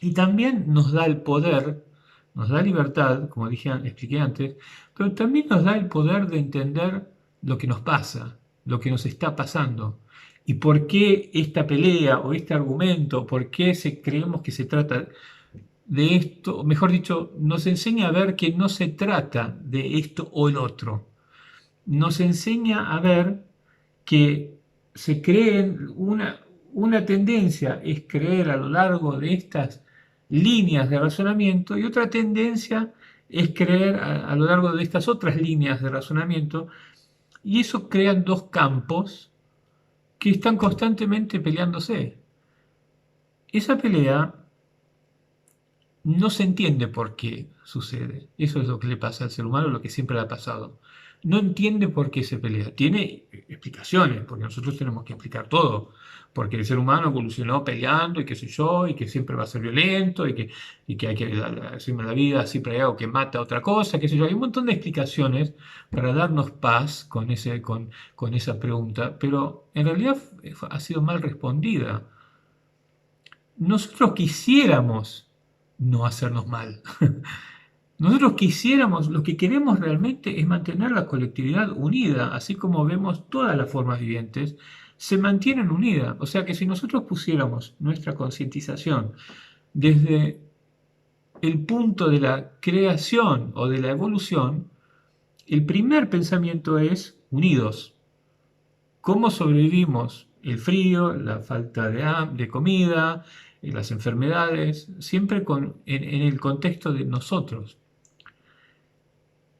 Y también nos da el poder, nos da libertad, como expliqué antes, pero también nos da el poder de entender lo que nos pasa, lo que nos está pasando. Y por qué esta pelea o este argumento, por qué creemos que se trata de esto, o mejor dicho, nos enseña a ver que no se trata de esto o el otro. Nos enseña a ver que se creen una tendencia es creer a lo largo de estas líneas de razonamiento y otra tendencia es creer a lo largo de estas otras líneas de razonamiento y eso crean dos campos que están constantemente peleándose. Esa pelea no se entiende por qué sucede. Eso es lo que le pasa al ser humano, lo que siempre le ha pasado. No entiende por qué se pelea. Tiene explicaciones, porque nosotros tenemos que explicar todo. Porque el ser humano evolucionó peleando y qué sé yo, y que siempre va a ser violento, y que hay que encima de la vida siempre hay algo que mata a otra cosa, qué sé yo. Hay un montón de explicaciones para darnos paz con esa pregunta, pero en realidad ha sido mal respondida. Nosotros quisiéramos no hacernos mal. Nosotros quisiéramos, lo que queremos realmente es mantener la colectividad unida, así como vemos todas las formas vivientes, se mantienen unidas. O sea que si nosotros pusiéramos nuestra concientización desde el punto de la creación o de la evolución, el primer pensamiento es unidos. ¿Cómo sobrevivimos el frío, la falta de comida, las enfermedades? Siempre en el contexto de nosotros.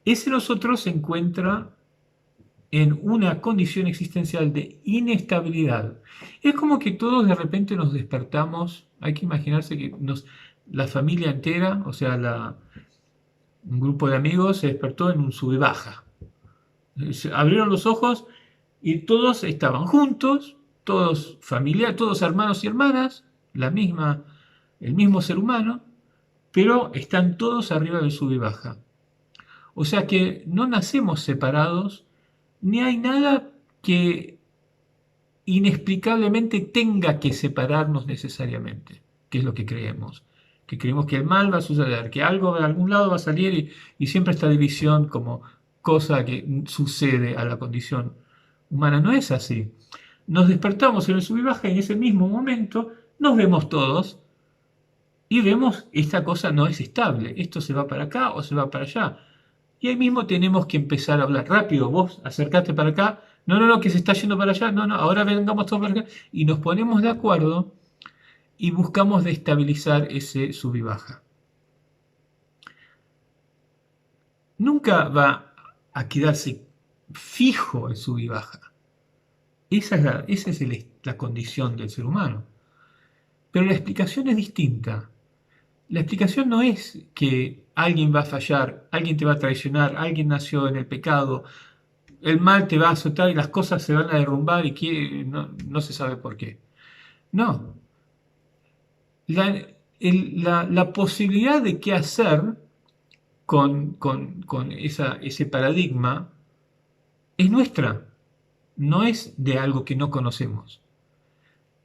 Ese nosotros se encuentra en una condición existencial de inestabilidad. Es como que todos de repente nos despertamos, hay que imaginarse que la familia entera, o sea, un grupo de amigos se despertó en un sube y baja. Se abrieron los ojos y todos estaban juntos, todos familiares, todos hermanos y hermanas, el mismo ser humano, pero están todos arriba del sub y baja. O sea que no nacemos separados, ni hay nada que inexplicablemente tenga que separarnos necesariamente, que es lo que creemos, que creemos que el mal va a suceder, que algo de algún lado va a salir y siempre esta división como cosa que sucede a la condición humana. No es así. Nos despertamos en el sub y baja y en ese mismo momento nos vemos todos y vemos esta cosa no es estable, esto se va para acá o se va para allá. Y ahí mismo tenemos que empezar a hablar rápido, vos acercate para acá, no, no, no, que se está yendo para allá, no, no, ahora vengamos todos para acá, y nos ponemos de acuerdo y buscamos de estabilizar ese sub y baja. Nunca va a quedarse fijo el sub y baja. Esa es la condición del ser humano. Pero la explicación es distinta. La explicación no es que alguien va a fallar, alguien te va a traicionar, alguien nació en el pecado, el mal te va a azotar y las cosas se van a derrumbar y no se sabe por qué. No. La posibilidad de qué hacer con ese paradigma es nuestra, no es de algo que no conocemos.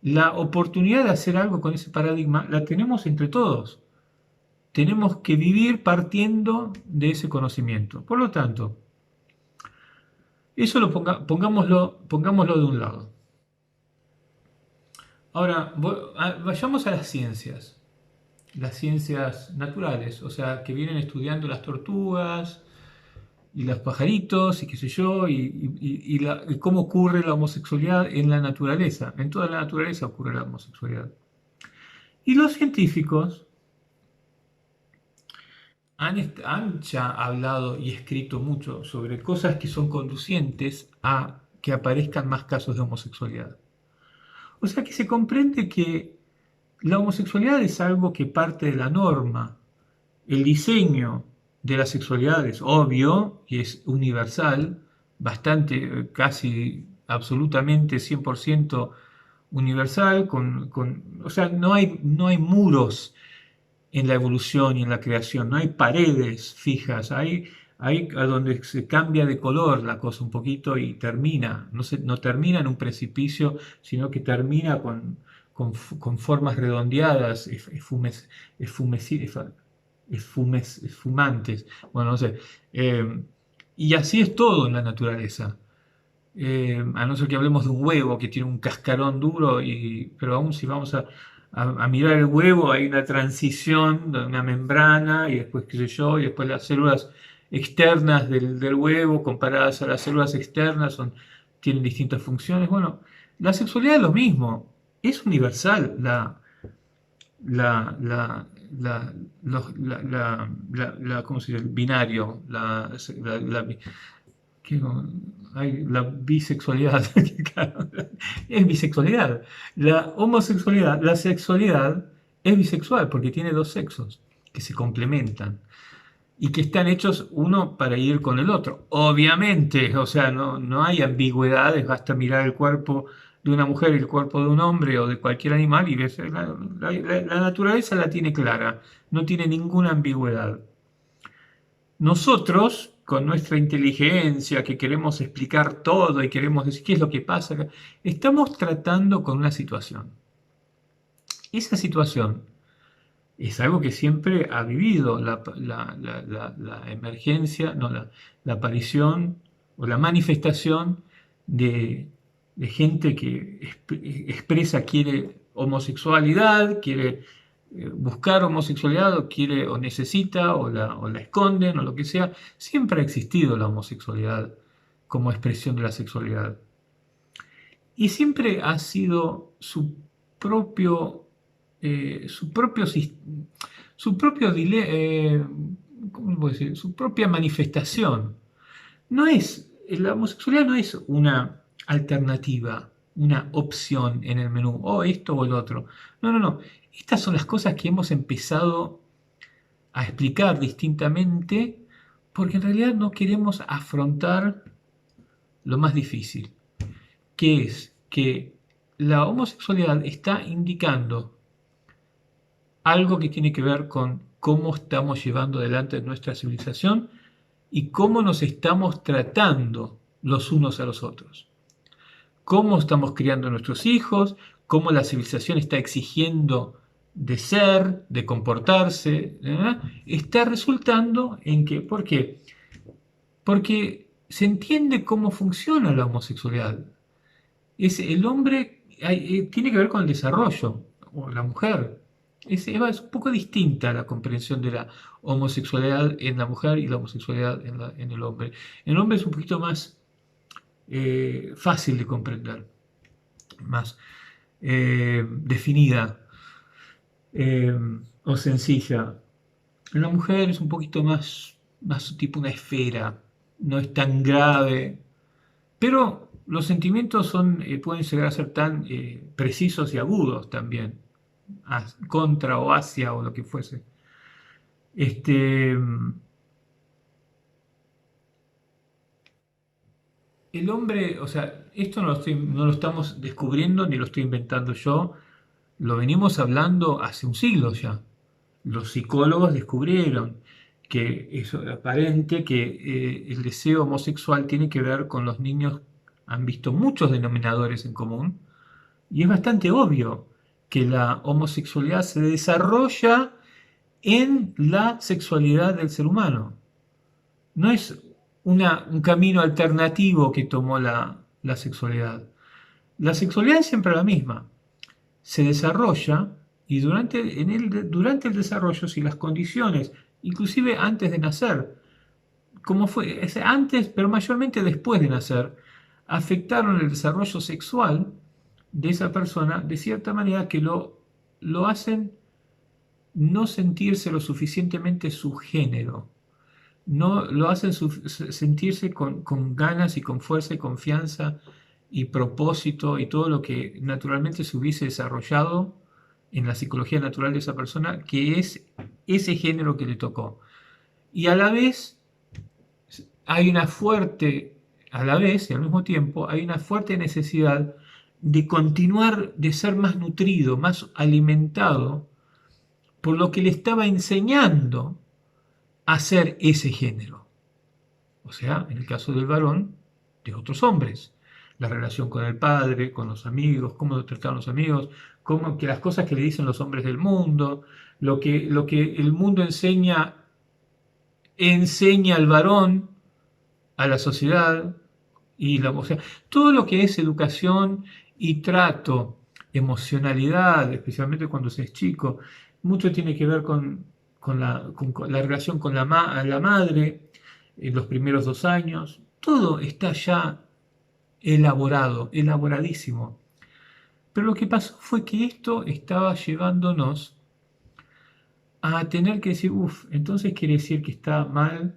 La oportunidad de hacer algo con ese paradigma la tenemos entre todos. Tenemos que vivir partiendo de ese conocimiento. Por lo tanto, eso pongámoslo de un lado. Ahora, vayamos a las ciencias naturales, o sea, que vienen estudiando las tortugas y los pajaritos y qué sé yo, y cómo ocurre la homosexualidad en la naturaleza. En toda la naturaleza ocurre la homosexualidad. Y los científicos han ya hablado y escrito mucho sobre cosas que son conducientes a que aparezcan más casos de homosexualidad. O sea que se comprende que la homosexualidad es algo que parte de la norma. El diseño de la sexualidad es obvio y es universal, bastante, casi absolutamente 100% universal, o sea, no hay muros en la evolución y en la creación, no hay paredes fijas, hay a donde se cambia de color la cosa un poquito y termina, no termina en un precipicio, sino que termina con formas redondeadas, esfumantes, bueno, no sé. Y así es todo en la naturaleza. A no ser que hablemos de un huevo que tiene un cascarón duro, pero aún si vamos a mirar el huevo hay una transición de una membrana y después qué sé yo, y después las células externas del huevo comparadas a las células externas tienen distintas funciones. Bueno, la sexualidad es lo mismo, es universal ¿cómo se dice? El binario, la bisexualidad, es bisexualidad. La homosexualidad, la sexualidad es bisexual porque tiene dos sexos que se complementan y que están hechos uno para ir con el otro. Obviamente, o sea, no hay ambigüedades, basta mirar el cuerpo de una mujer y el cuerpo de un hombre o de cualquier animal y ves, la naturaleza la tiene clara, no tiene ninguna ambigüedad. Nosotros, con nuestra inteligencia, que queremos explicar todo y queremos decir qué es lo que pasa acá, estamos tratando con una situación. Esa situación es algo que siempre ha vivido la emergencia, no, la aparición o la manifestación de gente que expresa, quiere homosexualidad, quiere buscar homosexualidad o quiere o necesita o la esconden o lo que sea. Siempre ha existido la homosexualidad como expresión de la sexualidad. Y siempre ha sido su propio ¿cómo puedo decir? Su propia manifestación. La homosexualidad no es una alternativa, una opción en el menú, o esto o el otro. No, no, no. Estas son las cosas que hemos empezado a explicar distintamente porque en realidad no queremos afrontar lo más difícil, que es que la homosexualidad está indicando algo que tiene que ver con cómo estamos llevando adelante nuestra civilización y cómo nos estamos tratando los unos a los otros. Cómo estamos criando a nuestros hijos, cómo la civilización está exigiendo de ser, de comportarse, está resultando en que, ¿por qué? Porque se entiende cómo funciona la homosexualidad. El hombre tiene que ver con el desarrollo, o la mujer. Es un poco distinta la comprensión de la homosexualidad en la mujer y la homosexualidad en el hombre. El hombre es un poquito más fácil de comprender, más definida eh, o sencilla. En la mujer es un poquito más tipo una esfera, no es tan grave, pero los sentimientos pueden llegar a ser tan precisos y agudos también, contra o hacia o lo que fuese. Este, el hombre, o sea, esto no lo estamos descubriendo ni lo estoy inventando yo, lo venimos hablando hace un siglo ya. Los psicólogos descubrieron que es aparente que el deseo homosexual tiene que ver con los niños, han visto muchos denominadores en común, y es bastante obvio que la homosexualidad se desarrolla en la sexualidad del ser humano. No es un camino alternativo que tomó la sexualidad. La sexualidad es siempre la misma. Se desarrolla y durante el desarrollo, si las condiciones, inclusive antes de nacer, como fue antes, pero mayormente después de nacer, afectaron el desarrollo sexual de esa persona de cierta manera que lo hacen no sentirse lo suficientemente su género, no lo hacen sentirse con ganas y con fuerza y confianza y propósito y todo lo que naturalmente se hubiese desarrollado en la psicología natural de esa persona, que es ese género que le tocó. Y a la vez hay una fuerte, a la vez y al mismo tiempo, hay una fuerte necesidad de continuar, de ser más nutrido, más alimentado por lo que le estaba enseñando a ser ese género. O sea, en el caso del varón, de otros hombres. La relación con el padre, con los amigos, cómo lo trataban los amigos, cómo que las cosas que le dicen los hombres del mundo, lo que el mundo enseña al varón, a la sociedad, o sea, todo lo que es educación y trato, emocionalidad, especialmente cuando se es chico, mucho tiene que ver con la relación con la madre en los primeros 2 años. Todo está ya elaborado, elaboradísimo. Pero lo que pasó fue que esto estaba llevándonos a tener que decir, uff, entonces quiere decir que está mal,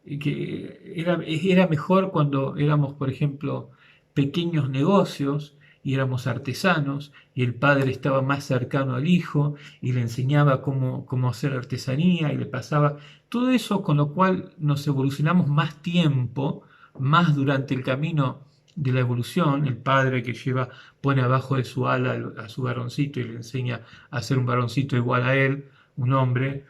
y que era mejor cuando éramos, por ejemplo, pequeños negocios y éramos artesanos y el padre estaba más cercano al hijo y le enseñaba cómo hacer artesanía y le pasaba todo eso, con lo cual nos evolucionamos más tiempo, más durante el camino de la evolución, el padre que pone abajo de su ala a su varoncito y le enseña a ser un varoncito igual a él, un hombre.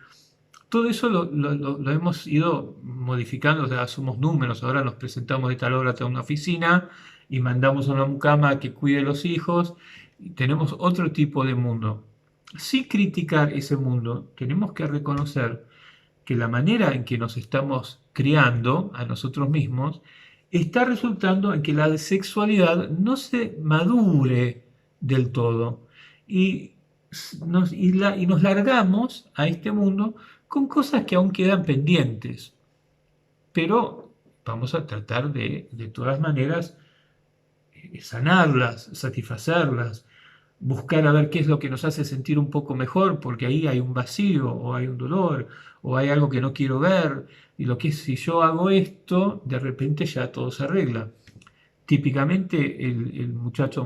Todo eso lo hemos ido modificando, o sea, somos números, ahora nos presentamos de tal hora a una oficina y mandamos a una mucama que cuide a los hijos, y tenemos otro tipo de mundo. Sin criticar ese mundo, tenemos que reconocer que la manera en que nos estamos criando a nosotros mismos está resultando en que la sexualidad no se madure del todo y nos largamos a este mundo con cosas que aún quedan pendientes, pero vamos a tratar de todas maneras sanarlas, satisfacerlas, buscar a ver qué es lo que nos hace sentir un poco mejor, porque ahí hay un vacío o hay un dolor o hay algo que no quiero ver, y lo que es si yo hago esto, de repente ya todo se arregla. Típicamente el muchacho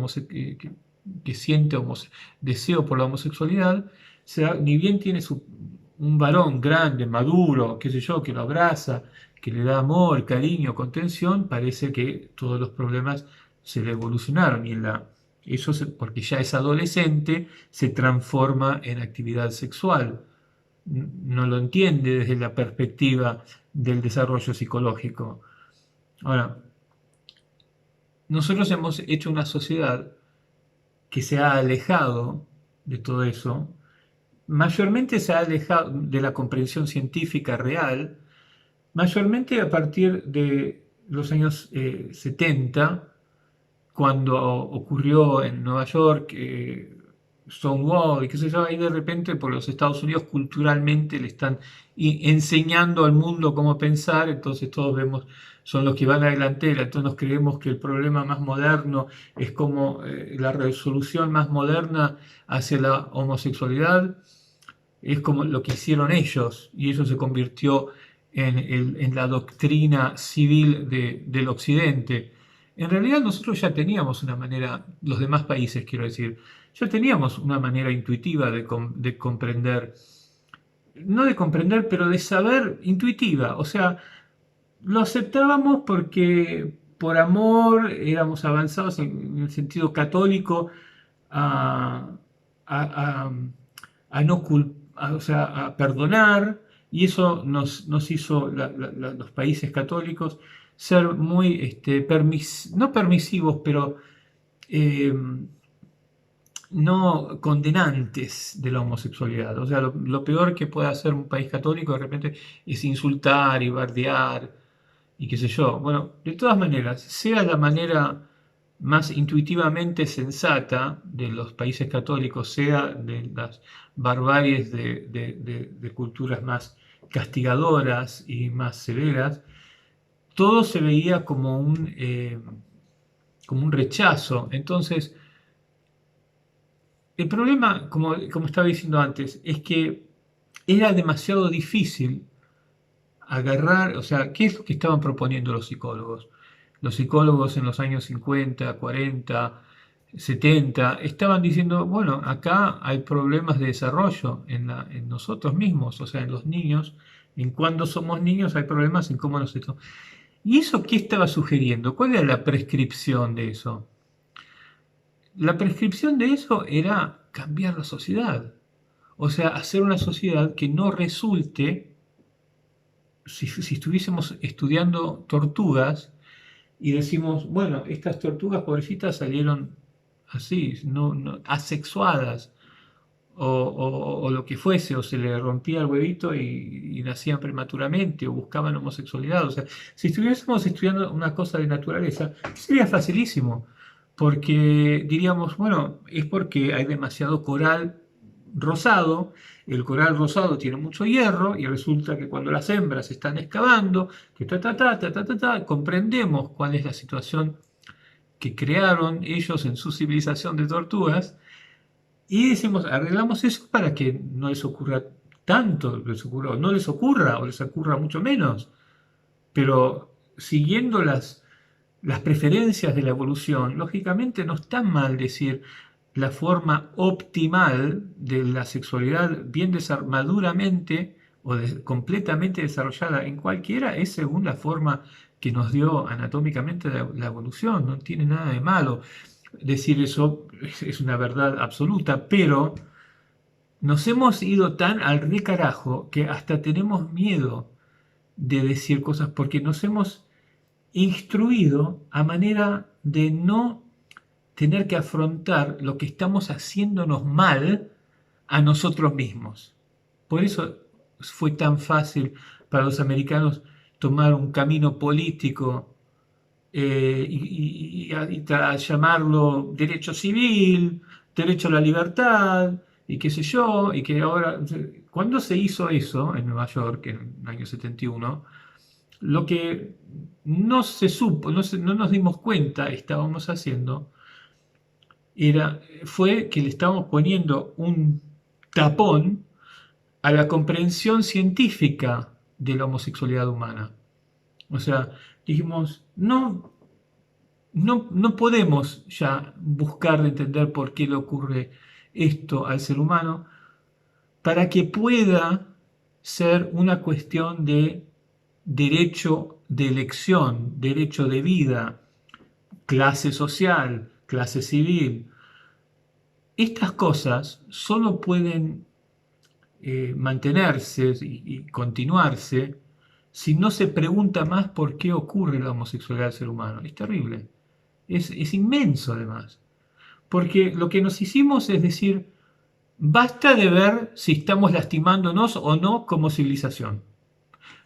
que siente deseo por la homosexualidad, ni bien tiene un varón grande, maduro, qué sé yo, que lo abraza, que le da amor, cariño, contención, parece que todos los problemas se le evolucionaron y porque ya es adolescente, se transforma en actividad sexual. No lo entiende desde la perspectiva del desarrollo psicológico. Ahora, nosotros hemos hecho una sociedad que se ha alejado de todo eso mayormente se ha alejado de la comprensión científica real, mayormente a partir de los años 70, cuando ocurrió en Nueva York Stonewall y qué sé yo, ahí de repente por los Estados Unidos culturalmente le están enseñando al mundo cómo pensar, entonces todos vemos, son los que van a la delantera, entonces nos creemos que el problema más moderno es como la resolución más moderna hacia la homosexualidad, es como lo que hicieron ellos, y eso se convirtió en la doctrina civil del Occidente. En realidad nosotros ya teníamos una manera, los demás países quiero decir, ya teníamos una manera intuitiva de comprender, no de comprender, pero de saber intuitiva, o sea, lo aceptábamos porque por amor éramos avanzados en el sentido católico a, a- a- a no o sea, a perdonar, y eso nos hizo los países católicos ser muy, no permisivos, pero eh, no condenantes de la homosexualidad. O sea, lo peor que puede hacer un país católico de repente es insultar y bardear y qué sé yo. Bueno, de todas maneras, sea la manera más intuitivamente sensata de los países católicos, sea de las barbaries de culturas más castigadoras y más severas, todo se veía como un rechazo. Entonces, el problema, como estaba diciendo antes, es que era demasiado difícil agarrar, o sea, ¿qué es lo que estaban proponiendo los psicólogos? Los psicólogos en los años 50, 40, 70 estaban diciendo, bueno, acá hay problemas de desarrollo en nosotros mismos, o sea, en los niños, en cuando somos niños hay problemas en cómo nos... ¿Y eso qué estaba sugiriendo? ¿Cuál era la prescripción de eso? La prescripción de eso era cambiar la sociedad, o sea, hacer una sociedad que no resulte, si estuviésemos estudiando tortugas y decimos, bueno, estas tortugas pobrecitas salieron así, asexuadas, o lo que fuese, o se le rompía el huevito y nacían prematuramente, o buscaban homosexualidad. O sea, si estuviésemos estudiando una cosa de naturaleza, sería facilísimo, porque diríamos, bueno, es porque hay demasiado coral rosado, el coral rosado tiene mucho hierro, y resulta que cuando las hembras están excavando, que comprendemos cuál es la situación que crearon ellos en su civilización de tortugas, y decimos, arreglamos eso para que no les ocurra tanto, no les ocurra o les ocurra mucho menos, pero siguiendo las preferencias de la evolución, lógicamente no está mal decir la forma optimal de la sexualidad bien maduramente o completamente desarrollada en cualquiera es según la forma que nos dio anatómicamente la evolución, no tiene nada de malo decir eso, es una verdad absoluta, pero nos hemos ido tan al recarajo que hasta tenemos miedo de decir cosas porque nos hemos instruido a manera de no tener que afrontar lo que estamos haciéndonos mal a nosotros mismos. Por eso fue tan fácil para los americanos tomar un camino político llamarlo derecho civil, derecho a la libertad, y qué sé yo, y que ahora, cuando se hizo eso en Nueva York en el año 71, lo que no se supo, no nos dimos cuenta estábamos haciendo, fue que le estábamos poniendo un tapón a la comprensión científica de la homosexualidad humana. O sea, dijimos, no podemos ya buscar de entender por qué le ocurre esto al ser humano para que pueda ser una cuestión de derecho de elección, derecho de vida, clase social, clase civil. Estas cosas solo pueden mantenerse y continuarse si no se pregunta más por qué ocurre la homosexualidad del ser humano. Es terrible. Es inmenso además. Porque lo que nos hicimos es decir, Basta de ver si estamos lastimándonos o no como civilización.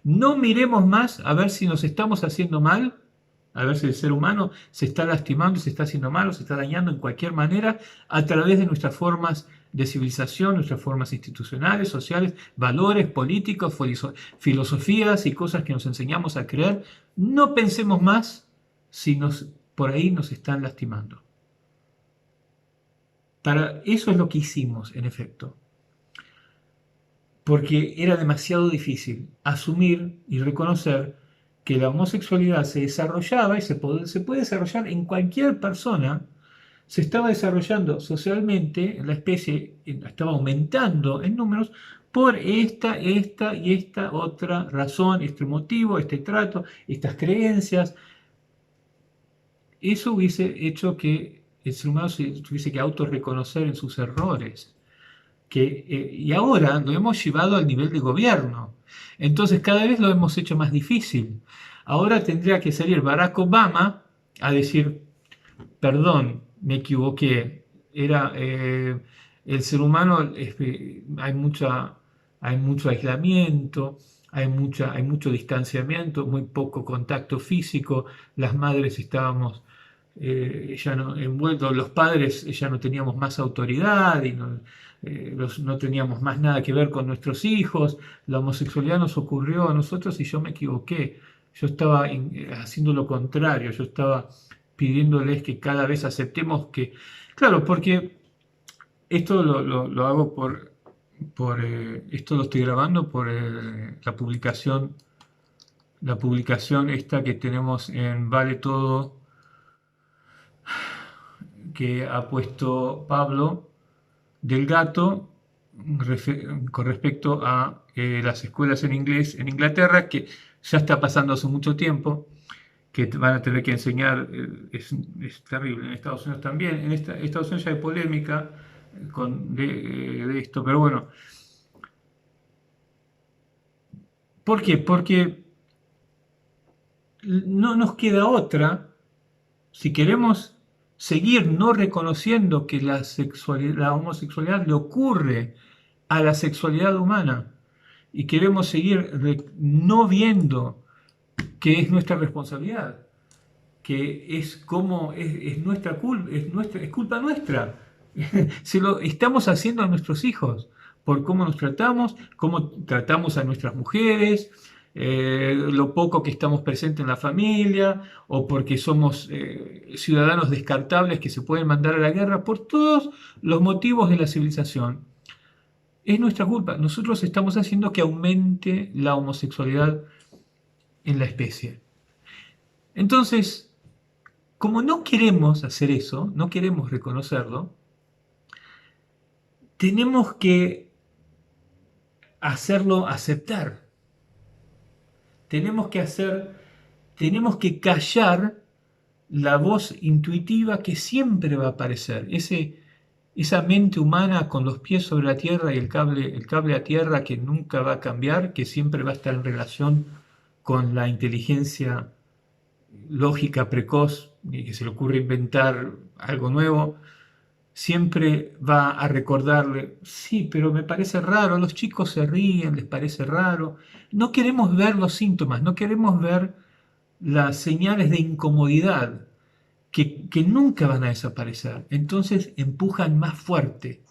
No miremos más a ver si nos estamos haciendo mal, a ver si el ser humano se está lastimando, se está haciendo mal o se está dañando en cualquier manera a través de nuestras formas de civilización, nuestras formas institucionales, sociales, valores, políticos, filosofías y cosas que nos enseñamos a creer. No pensemos más si por ahí nos están lastimando. Eso es lo que hicimos, en efecto, porque era demasiado difícil asumir y reconocer que la homosexualidad se desarrollaba y se puede desarrollar en cualquier persona, se estaba desarrollando socialmente, la especie estaba aumentando en números por esta y esta otra razón, este motivo, este trato, estas creencias. Eso hubiese hecho que el ser humano se tuviese que autorreconocer en sus errores. Y ahora lo hemos llevado al nivel de gobierno. Entonces cada vez lo hemos hecho más difícil. Ahora tendría que salir Barack Obama a decir, perdón, me equivoqué. El ser humano, hay mucho aislamiento, hay mucho distanciamiento, muy poco contacto físico. Las madres estábamos ya no envueltos, los padres ya no teníamos más autoridad y no teníamos más nada que ver con nuestros hijos. La homosexualidad nos ocurrió a nosotros y yo me equivoqué. Yo estaba haciendo lo contrario, yo estaba pidiéndoles que cada vez aceptemos que, claro, porque esto lo hago esto lo estoy grabando por la publicación esta que tenemos en Vale Todo, que ha puesto Pablo del Gato con respecto a las escuelas en inglés en Inglaterra, que ya está pasando hace mucho tiempo, que van a tener que enseñar, es terrible, en Estados Unidos también, Estados Unidos ya hay polémica de esto, pero bueno, ¿por qué? Porque no nos queda otra, si queremos seguir no reconociendo que la homosexualidad le ocurre a la sexualidad humana y queremos seguir no viendo que es nuestra responsabilidad, que es como es nuestra culpa, es culpa nuestra. Se lo estamos haciendo a nuestros hijos por cómo nos tratamos, cómo tratamos a nuestras mujeres, lo poco que estamos presentes en la familia, o porque somos ciudadanos descartables que se pueden mandar a la guerra, por todos los motivos de la civilización. Es nuestra culpa. Nosotros estamos haciendo que aumente la homosexualidad en la especie. Entonces, como no queremos hacer eso, no queremos reconocerlo, tenemos que hacerlo aceptar. Tenemos que callar la voz intuitiva que siempre va a aparecer. Esa mente humana con los pies sobre la tierra y el cable a tierra que nunca va a cambiar, que siempre va a estar en relación con la inteligencia lógica precoz y que se le ocurre inventar algo nuevo, siempre va a recordarle, sí, pero me parece raro, los chicos se ríen, les parece raro. No queremos ver los síntomas, no queremos ver las señales de incomodidad que nunca van a desaparecer. Entonces empujan más fuerte.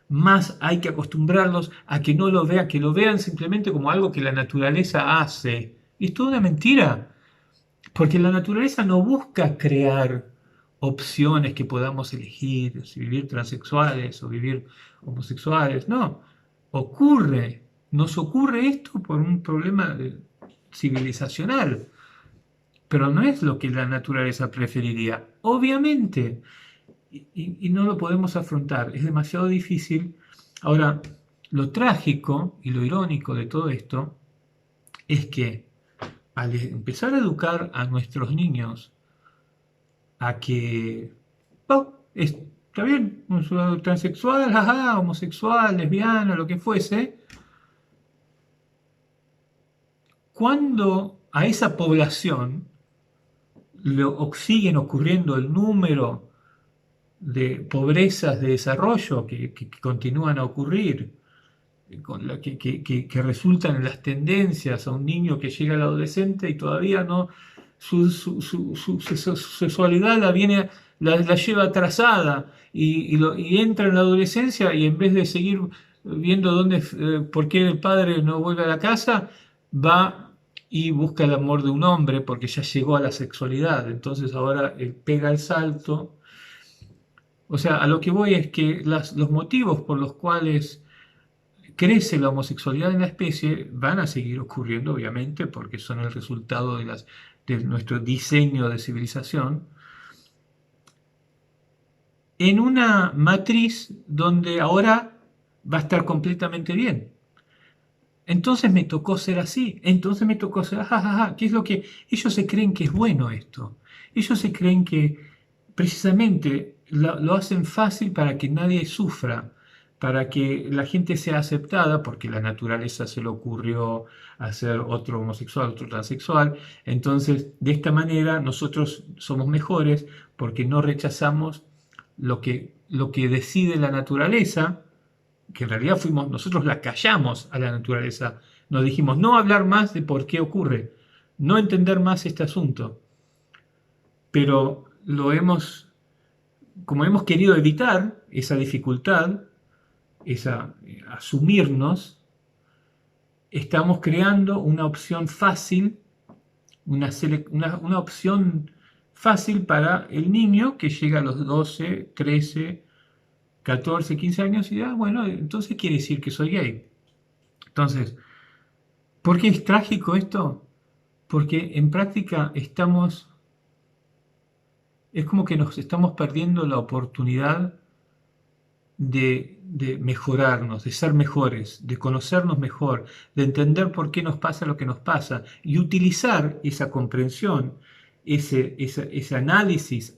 Más hay que acostumbrarlos a que no lo vean, que lo vean simplemente como algo que la naturaleza hace. Y es toda una mentira. Porque la naturaleza no busca crear opciones que podamos elegir, si vivir transexuales o vivir homosexuales, no. Nos ocurre esto por un problema civilizacional, pero no es lo que la naturaleza preferiría, obviamente, y no lo podemos afrontar, es demasiado difícil. Ahora, lo trágico y lo irónico de todo esto es que al empezar a educar a nuestros niños a que está bien, transexual, ajá, homosexual, lesbiana, lo que fuese, cuando a esa población le siguen ocurriendo el número de pobrezas de desarrollo que continúan a ocurrir, que resultan en las tendencias a un niño que llega al adolescente y todavía no, su sexualidad la lleva atrasada y entra en la adolescencia y en vez de seguir viendo por qué el padre no vuelve a la casa, va y busca el amor de un hombre porque ya llegó a la sexualidad. Entonces ahora pega el salto. O sea, a lo que voy es que los motivos por los cuales crece la homosexualidad en la especie van a seguir ocurriendo, obviamente, porque son el resultado de nuestro diseño de civilización, en una matriz donde ahora va a estar completamente bien. Entonces me tocó ser así, entonces me tocó ser, jajaja, ¿qué es lo que ellos se creen que es bueno esto? Ellos se creen que precisamente lo hacen fácil para que nadie sufra, para que la gente sea aceptada, porque la naturaleza se le ocurrió hacer otro homosexual, otro transexual. Entonces, de esta manera nosotros somos mejores porque no rechazamos lo que decide la naturaleza, que en realidad fuimos nosotros, la callamos a la naturaleza. Nos dijimos no hablar más de por qué ocurre, no entender más este asunto, pero como hemos querido evitar esa dificultad, asumirnos, estamos creando una opción fácil, una opción fácil para el niño que llega a los 12, 13, 14, 15 años y bueno, entonces quiere decir que soy gay. Entonces, ¿por qué es trágico esto? Porque en práctica es como que nos estamos perdiendo la oportunidad de mejorarnos, de ser mejores, de conocernos mejor, de entender por qué nos pasa lo que nos pasa y utilizar esa comprensión, ese análisis,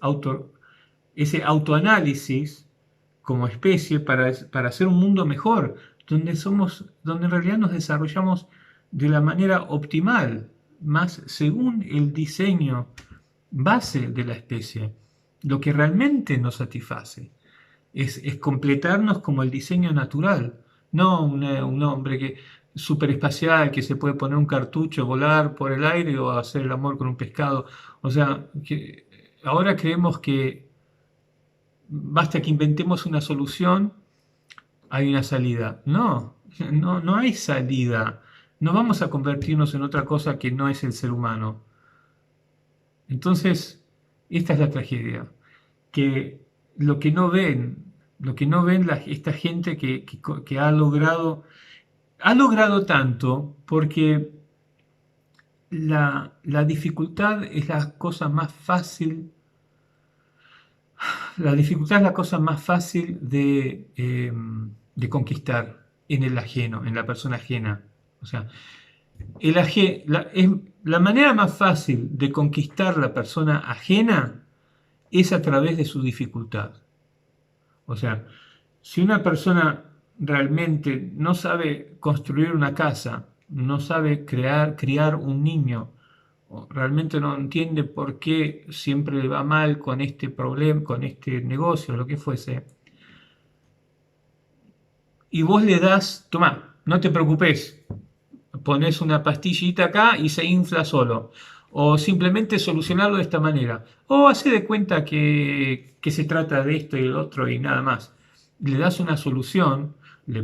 ese autoanálisis como especie para hacer un mundo mejor, donde en realidad nos desarrollamos de la manera optimal, más según el diseño base de la especie, lo que realmente nos satisface es completarnos como el diseño natural, no un hombre súper espacial que se puede poner un cartucho, volar por el aire o hacer el amor con un pescado. O sea, que ahora creemos que basta que inventemos una solución, hay una salida. No, no hay salida. No vamos a convertirnos en otra cosa que no es el ser humano. Entonces, esta es la tragedia, que lo que no ven, esta gente que ha logrado tanto, porque la dificultad es la cosa más fácil, la dificultad es la cosa más fácil de conquistar en el ajeno, en la persona ajena. O sea, la manera más fácil de conquistar la persona ajena es a través de su dificultad. O sea, si una persona realmente no sabe construir una casa, no sabe criar un niño, o realmente no entiende por qué siempre le va mal con este problema, con este negocio, lo que fuese, y vos le das, toma, no te preocupes, pones una pastillita acá y se infla solo. O simplemente solucionarlo de esta manera. O hace de cuenta que se trata de esto y el otro y nada más. Le das una solución, le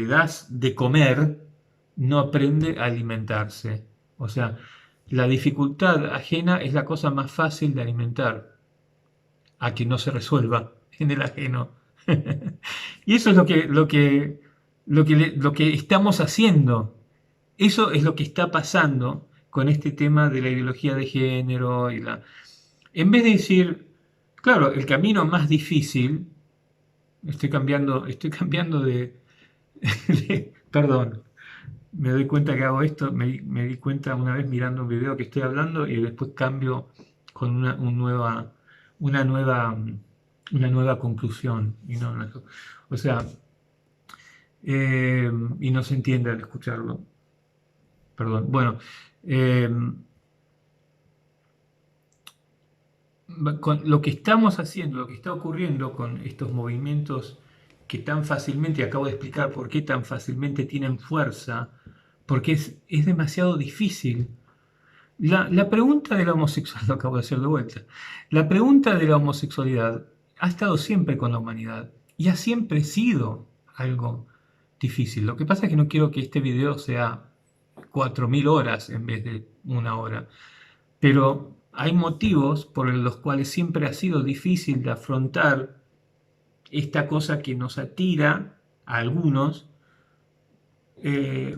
das de comer, no aprende a alimentarse. O sea, la dificultad ajena es la cosa más fácil de alimentar, a que no se resuelva en el ajeno. Y eso es lo que estamos haciendo. Eso es lo que está pasando con este tema de la ideología de género En vez de decir, claro, el camino más difícil, estoy cambiando perdón, me doy cuenta que hago esto, me di cuenta una vez mirando un video que estoy hablando y después cambio con una nueva, una nueva conclusión. O sea, y no se entiende al escucharlo. Perdón. Bueno, eh, con lo que estamos haciendo, lo que está ocurriendo con estos movimientos que tan fácilmente, acabo de explicar por qué tan fácilmente tienen fuerza, porque es demasiado difícil. La pregunta de la homosexualidad, lo acabo de hacer de vuelta, la pregunta de la homosexualidad ha estado siempre con la humanidad y ha siempre sido algo difícil. Lo que pasa es que no quiero que este video sea 4.000 horas en vez de una hora, pero hay motivos por los cuales siempre ha sido difícil de afrontar esta cosa que nos atira a algunos,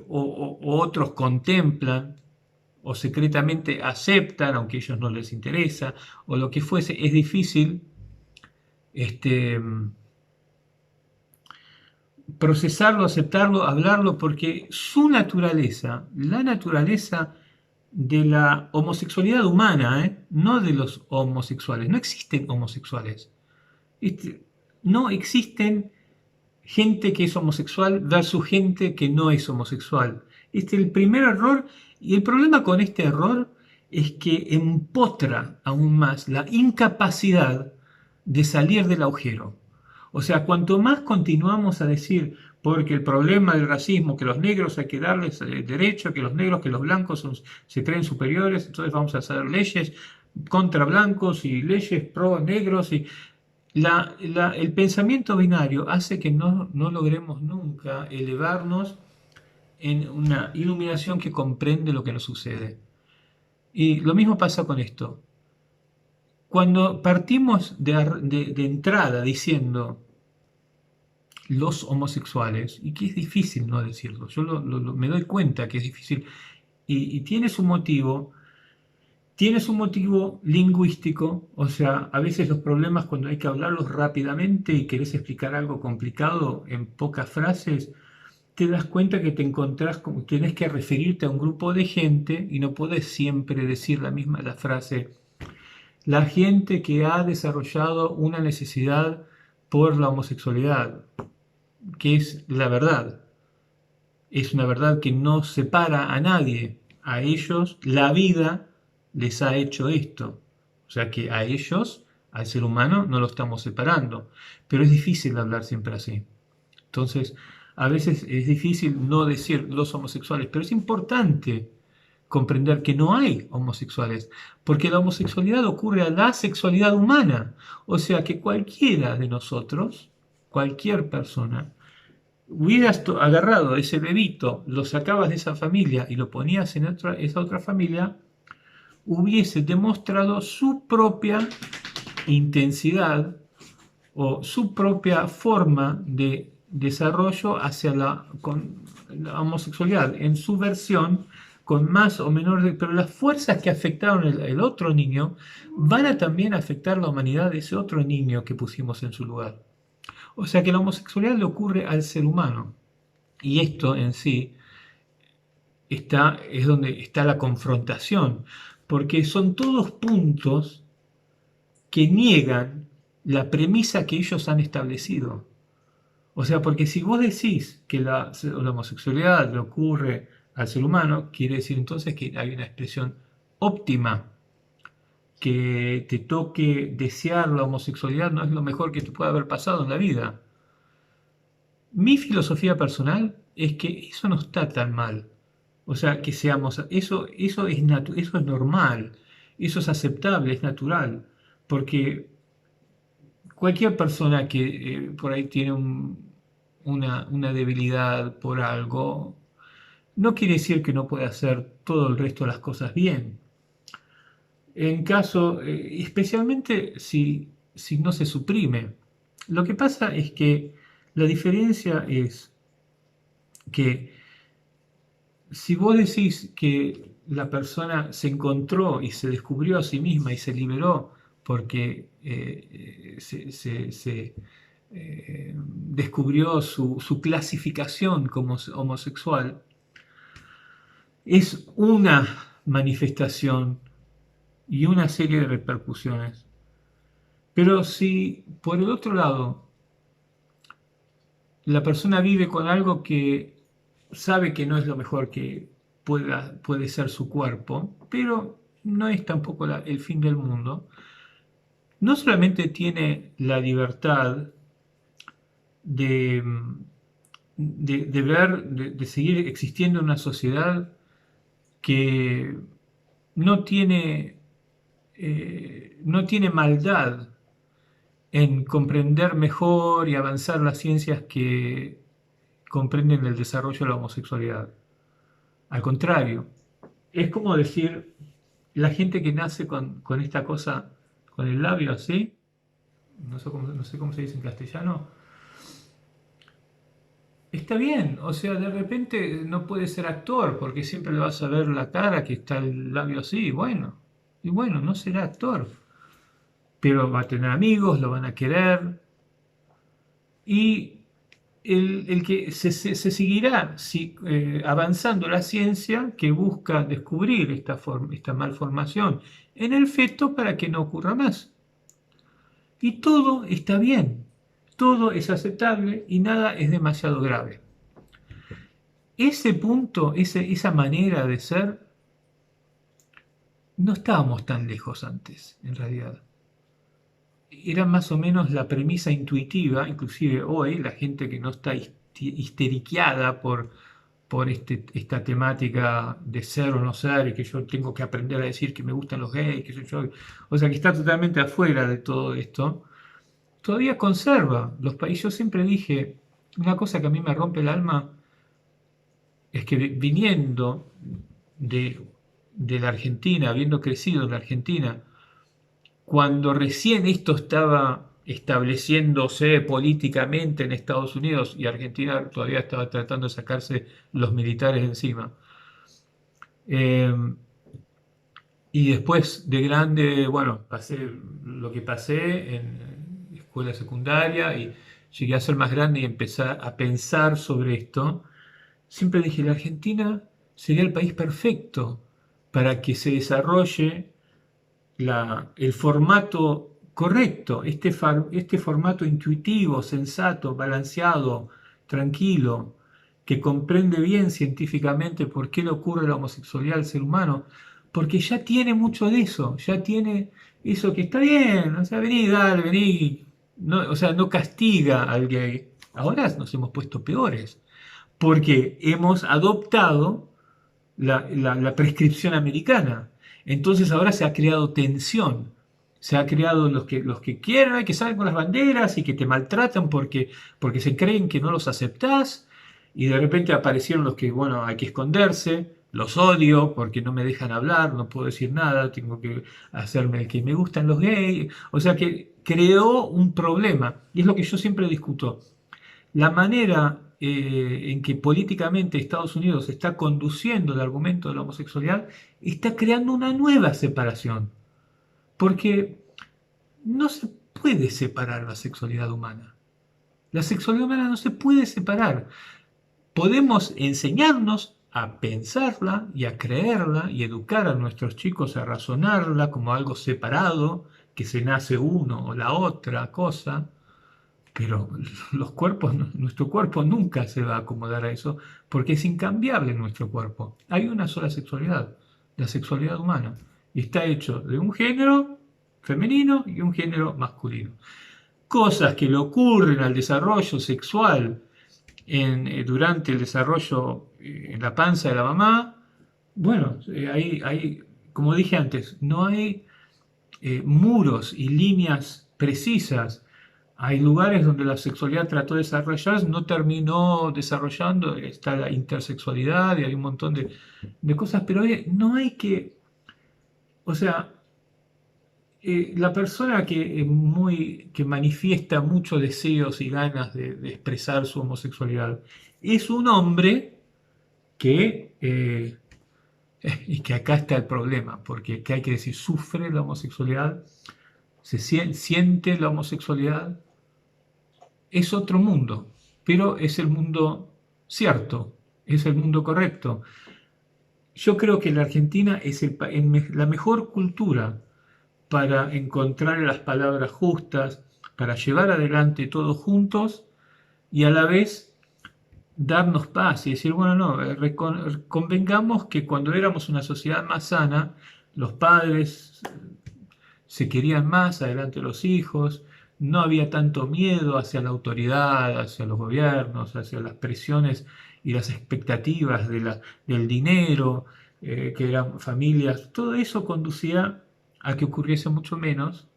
o otros contemplan o secretamente aceptan, aunque a ellos no les interesa, o lo que fuese. Es difícil procesarlo, aceptarlo, hablarlo, porque su naturaleza, la naturaleza de la homosexualidad humana, no de los homosexuales, no existen homosexuales. No existen gente que es homosexual versus gente que no es homosexual. Este es el primer error, y el problema con este error es que empotra aún más la incapacidad de salir del agujero. O sea, cuanto más continuamos a decir, porque el problema del racismo, que los negros hay que darles derecho, que los negros, que los blancos se creen superiores, entonces vamos a hacer leyes contra blancos y leyes pro negros, y el pensamiento binario hace que no logremos nunca elevarnos en una iluminación que comprende lo que nos sucede. Y lo mismo pasa con esto. Cuando partimos de entrada diciendo los homosexuales, y que es difícil no decirlo, yo me doy cuenta que es difícil, y tiene su motivo lingüístico, o sea, a veces los problemas cuando hay que hablarlos rápidamente y querés explicar algo complicado en pocas frases, te das cuenta que te encontrás como tenés que referirte a un grupo de gente y no podés siempre decir la frase. La gente que ha desarrollado una necesidad por la homosexualidad, que es la verdad. Es una verdad que no separa a nadie. A ellos la vida les ha hecho esto. O sea que a ellos, al ser humano, no lo estamos separando. Pero es difícil hablar siempre así. Entonces, a veces es difícil no decir los homosexuales, pero es importante comprender que no hay homosexuales, porque la homosexualidad ocurre a la sexualidad humana. O sea que cualquiera de nosotros, cualquier persona, hubieras agarrado ese bebito, lo sacabas de esa familia y lo ponías en esa otra familia, hubiese demostrado su propia intensidad o su propia forma de desarrollo hacia la homosexualidad, en su versión, con más o menor, pero las fuerzas que afectaron el otro niño van a también afectar la humanidad de ese otro niño que pusimos en su lugar. O sea que la homosexualidad le ocurre al ser humano. Y esto en sí es donde está la confrontación, porque son todos puntos que niegan la premisa que ellos han establecido. O sea, porque si vos decís que la homosexualidad le ocurre al ser humano, quiere decir entonces que hay una expresión óptima, que te toque desear la homosexualidad no es lo mejor que te puede haber pasado en la vida. Mi filosofía personal es que eso no está tan mal. O sea, que seamos, eso es normal, eso es aceptable, es natural, porque cualquier persona que por ahí tiene una debilidad por algo, no quiere decir que no pueda hacer todo el resto de las cosas bien. En caso, especialmente si no se suprime. Lo que pasa es que la diferencia es que si vos decís que la persona se encontró y se descubrió a sí misma y se liberó porque descubrió su clasificación como homosexual, es una manifestación y una serie de repercusiones. Pero si por el otro lado la persona vive con algo que sabe que no es lo mejor que puede ser su cuerpo, pero no es tampoco el fin del mundo, no solamente tiene la libertad de, de ver, de seguir existiendo en una sociedad que no tiene, no tiene maldad en comprender mejor y avanzar las ciencias que comprenden el desarrollo de la homosexualidad. Al contrario, es como decir, la gente que nace con esta cosa, con el labio así, no sé cómo se dice en castellano, está bien, o sea, de repente no puede ser actor porque siempre le vas a ver la cara que está el labio así, y bueno, no será actor, pero va a tener amigos, lo van a querer, y el que se seguirá avanzando la ciencia que busca descubrir esta malformación en el feto para que no ocurra más. Y todo está bien, todo es aceptable y nada es demasiado grave. Ese punto, esa manera de ser, no estábamos tan lejos antes, en realidad. Era más o menos la premisa intuitiva, inclusive hoy, la gente que no está histeriqueada por esta temática de ser o no ser, y que yo tengo que aprender a decir que me gustan los gays, que yo, o sea, que está totalmente afuera de todo esto, todavía conserva los países. Yo siempre dije, una cosa que a mí me rompe el alma es que viniendo de, de la Argentina, habiendo crecido en la Argentina, cuando recién esto estaba estableciéndose políticamente en Estados Unidos y Argentina todavía estaba tratando de sacarse los militares encima. Eh, y después de grande, bueno, pasé lo que pasé en escuela secundaria y llegué a ser más grande y empezar a pensar sobre esto. Siempre dije, la Argentina sería el país perfecto para que se desarrolle el formato correcto, este formato intuitivo, sensato, balanceado, tranquilo, que comprende bien científicamente por qué le ocurre la homosexualidad al ser humano, porque ya tiene mucho de eso, ya tiene eso que está bien, o sea, vení, dale, vení, no, o sea, no castiga al gay. Ahora nos hemos puesto peores, porque hemos adoptado la prescripción americana. Entonces ahora se ha creado tensión, se ha creado los que quieren, que salen con las banderas y que te maltratan porque se creen que no los aceptás, y de repente aparecieron los que, bueno, hay que esconderse, los odio porque no me dejan hablar, no puedo decir nada, tengo que hacerme el que me gustan los gays, o sea que creó un problema, y es lo que yo siempre discuto. La manera en que políticamente Estados Unidos está conduciendo el argumento de la homosexualidad está creando una nueva separación, porque no se puede separar la sexualidad humana. La sexualidad humana no se puede separar. Podemos enseñarnos a pensarla y a creerla y educar a nuestros chicos a razonarla como algo separado, que se nace uno o la otra cosa, pero nuestro cuerpo nunca se va a acomodar a eso porque es incambiable nuestro cuerpo. Hay una sola sexualidad, la sexualidad humana, y está hecho de un género femenino y un género masculino. Cosas que le ocurren al desarrollo sexual durante el desarrollo en la panza de la mamá, bueno, como dije antes, no hay muros y líneas precisas. Hay lugares donde la sexualidad trató de desarrollarse, no terminó desarrollando, está la intersexualidad y hay un montón de cosas, pero no hay que, o sea, la persona que manifiesta muchos deseos y ganas de expresar su homosexualidad es un hombre que, y que acá está el problema, porque ¿qué hay que decir? Sufre la homosexualidad, siente la homosexualidad, es otro mundo, pero es el mundo cierto, es el mundo correcto. Yo creo que la Argentina es la mejor cultura para encontrar las palabras justas, para llevar adelante todos juntos y a la vez darnos paz y decir, bueno, no, convengamos que cuando éramos una sociedad más sana, los padres se querían más adelante los hijos, no había tanto miedo hacia la autoridad, hacia los gobiernos, hacia las presiones y las expectativas del dinero, que eran familias, todo eso conducía a que ocurriese mucho menos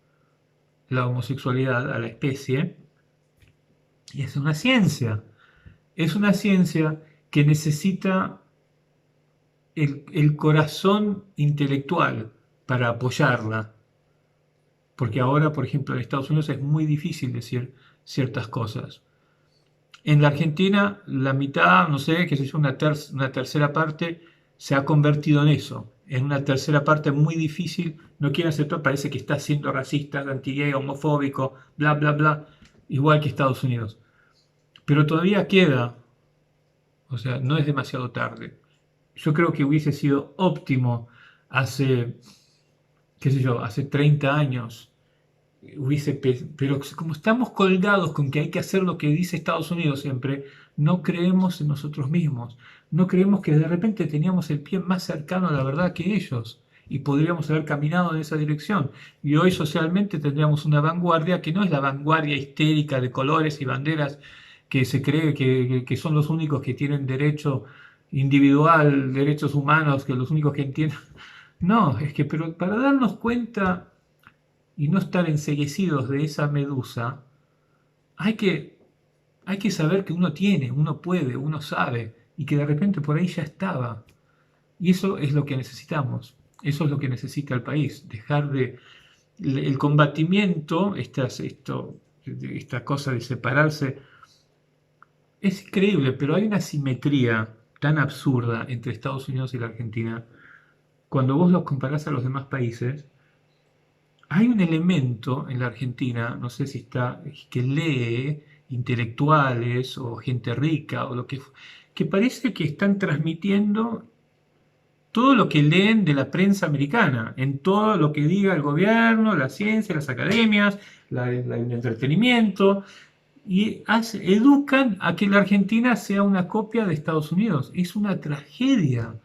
la homosexualidad a la especie, y es una ciencia que necesita el corazón intelectual para apoyarla, porque ahora, por ejemplo, en Estados Unidos es muy difícil decir ciertas cosas. En la Argentina, la mitad, no sé, qué sé yo, una tercera parte se ha convertido en eso, en una tercera parte muy difícil, no quiere aceptar, parece que está siendo racista, anti-gay, homofóbico, bla, bla, bla, igual que Estados Unidos. Pero todavía queda, o sea, no es demasiado tarde. Yo creo que hubiese sido óptimo hace, qué sé yo, hace 30 años, pero como estamos colgados con que hay que hacer lo que dice Estados Unidos siempre, no creemos en nosotros mismos, no creemos que de repente teníamos el pie más cercano a la verdad que ellos y podríamos haber caminado en esa dirección. Y hoy socialmente tendríamos una vanguardia que no es la vanguardia histérica de colores y banderas que se cree que son los únicos que tienen derecho individual, derechos humanos, que los únicos que entienden. No, es que pero para darnos cuenta y no estar enceguecidos de esa medusa, hay que, hay que saber que uno tiene, uno puede, uno sabe, y que de repente por ahí ya estaba. Y eso es lo que necesitamos, eso es lo que necesita el país, dejar de el combatimiento, esta cosa de separarse, es increíble, pero hay una simetría tan absurda entre Estados Unidos y la Argentina. Cuando vos los comparás a los demás países, hay un elemento en la Argentina, no sé si está, que lee intelectuales o gente rica o lo que parece que están transmitiendo todo lo que leen de la prensa americana, en todo lo que diga el gobierno, la ciencia, las academias, el entretenimiento, y educan a que la Argentina sea una copia de Estados Unidos. Es una tragedia,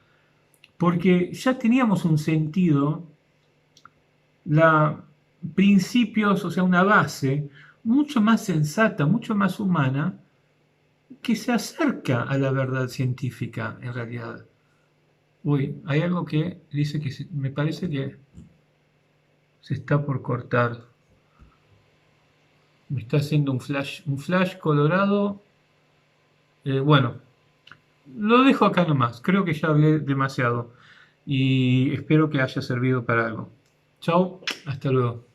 porque ya teníamos un sentido la principios, o sea, una base mucho más sensata, mucho más humana, que se acerca a la verdad científica en realidad. Uy, hay algo que dice que me parece que se está por cortar. Me está haciendo un flash colorado. Bueno, lo dejo acá nomás. Creo que ya hablé demasiado y espero que haya servido para algo. Chao, hasta luego.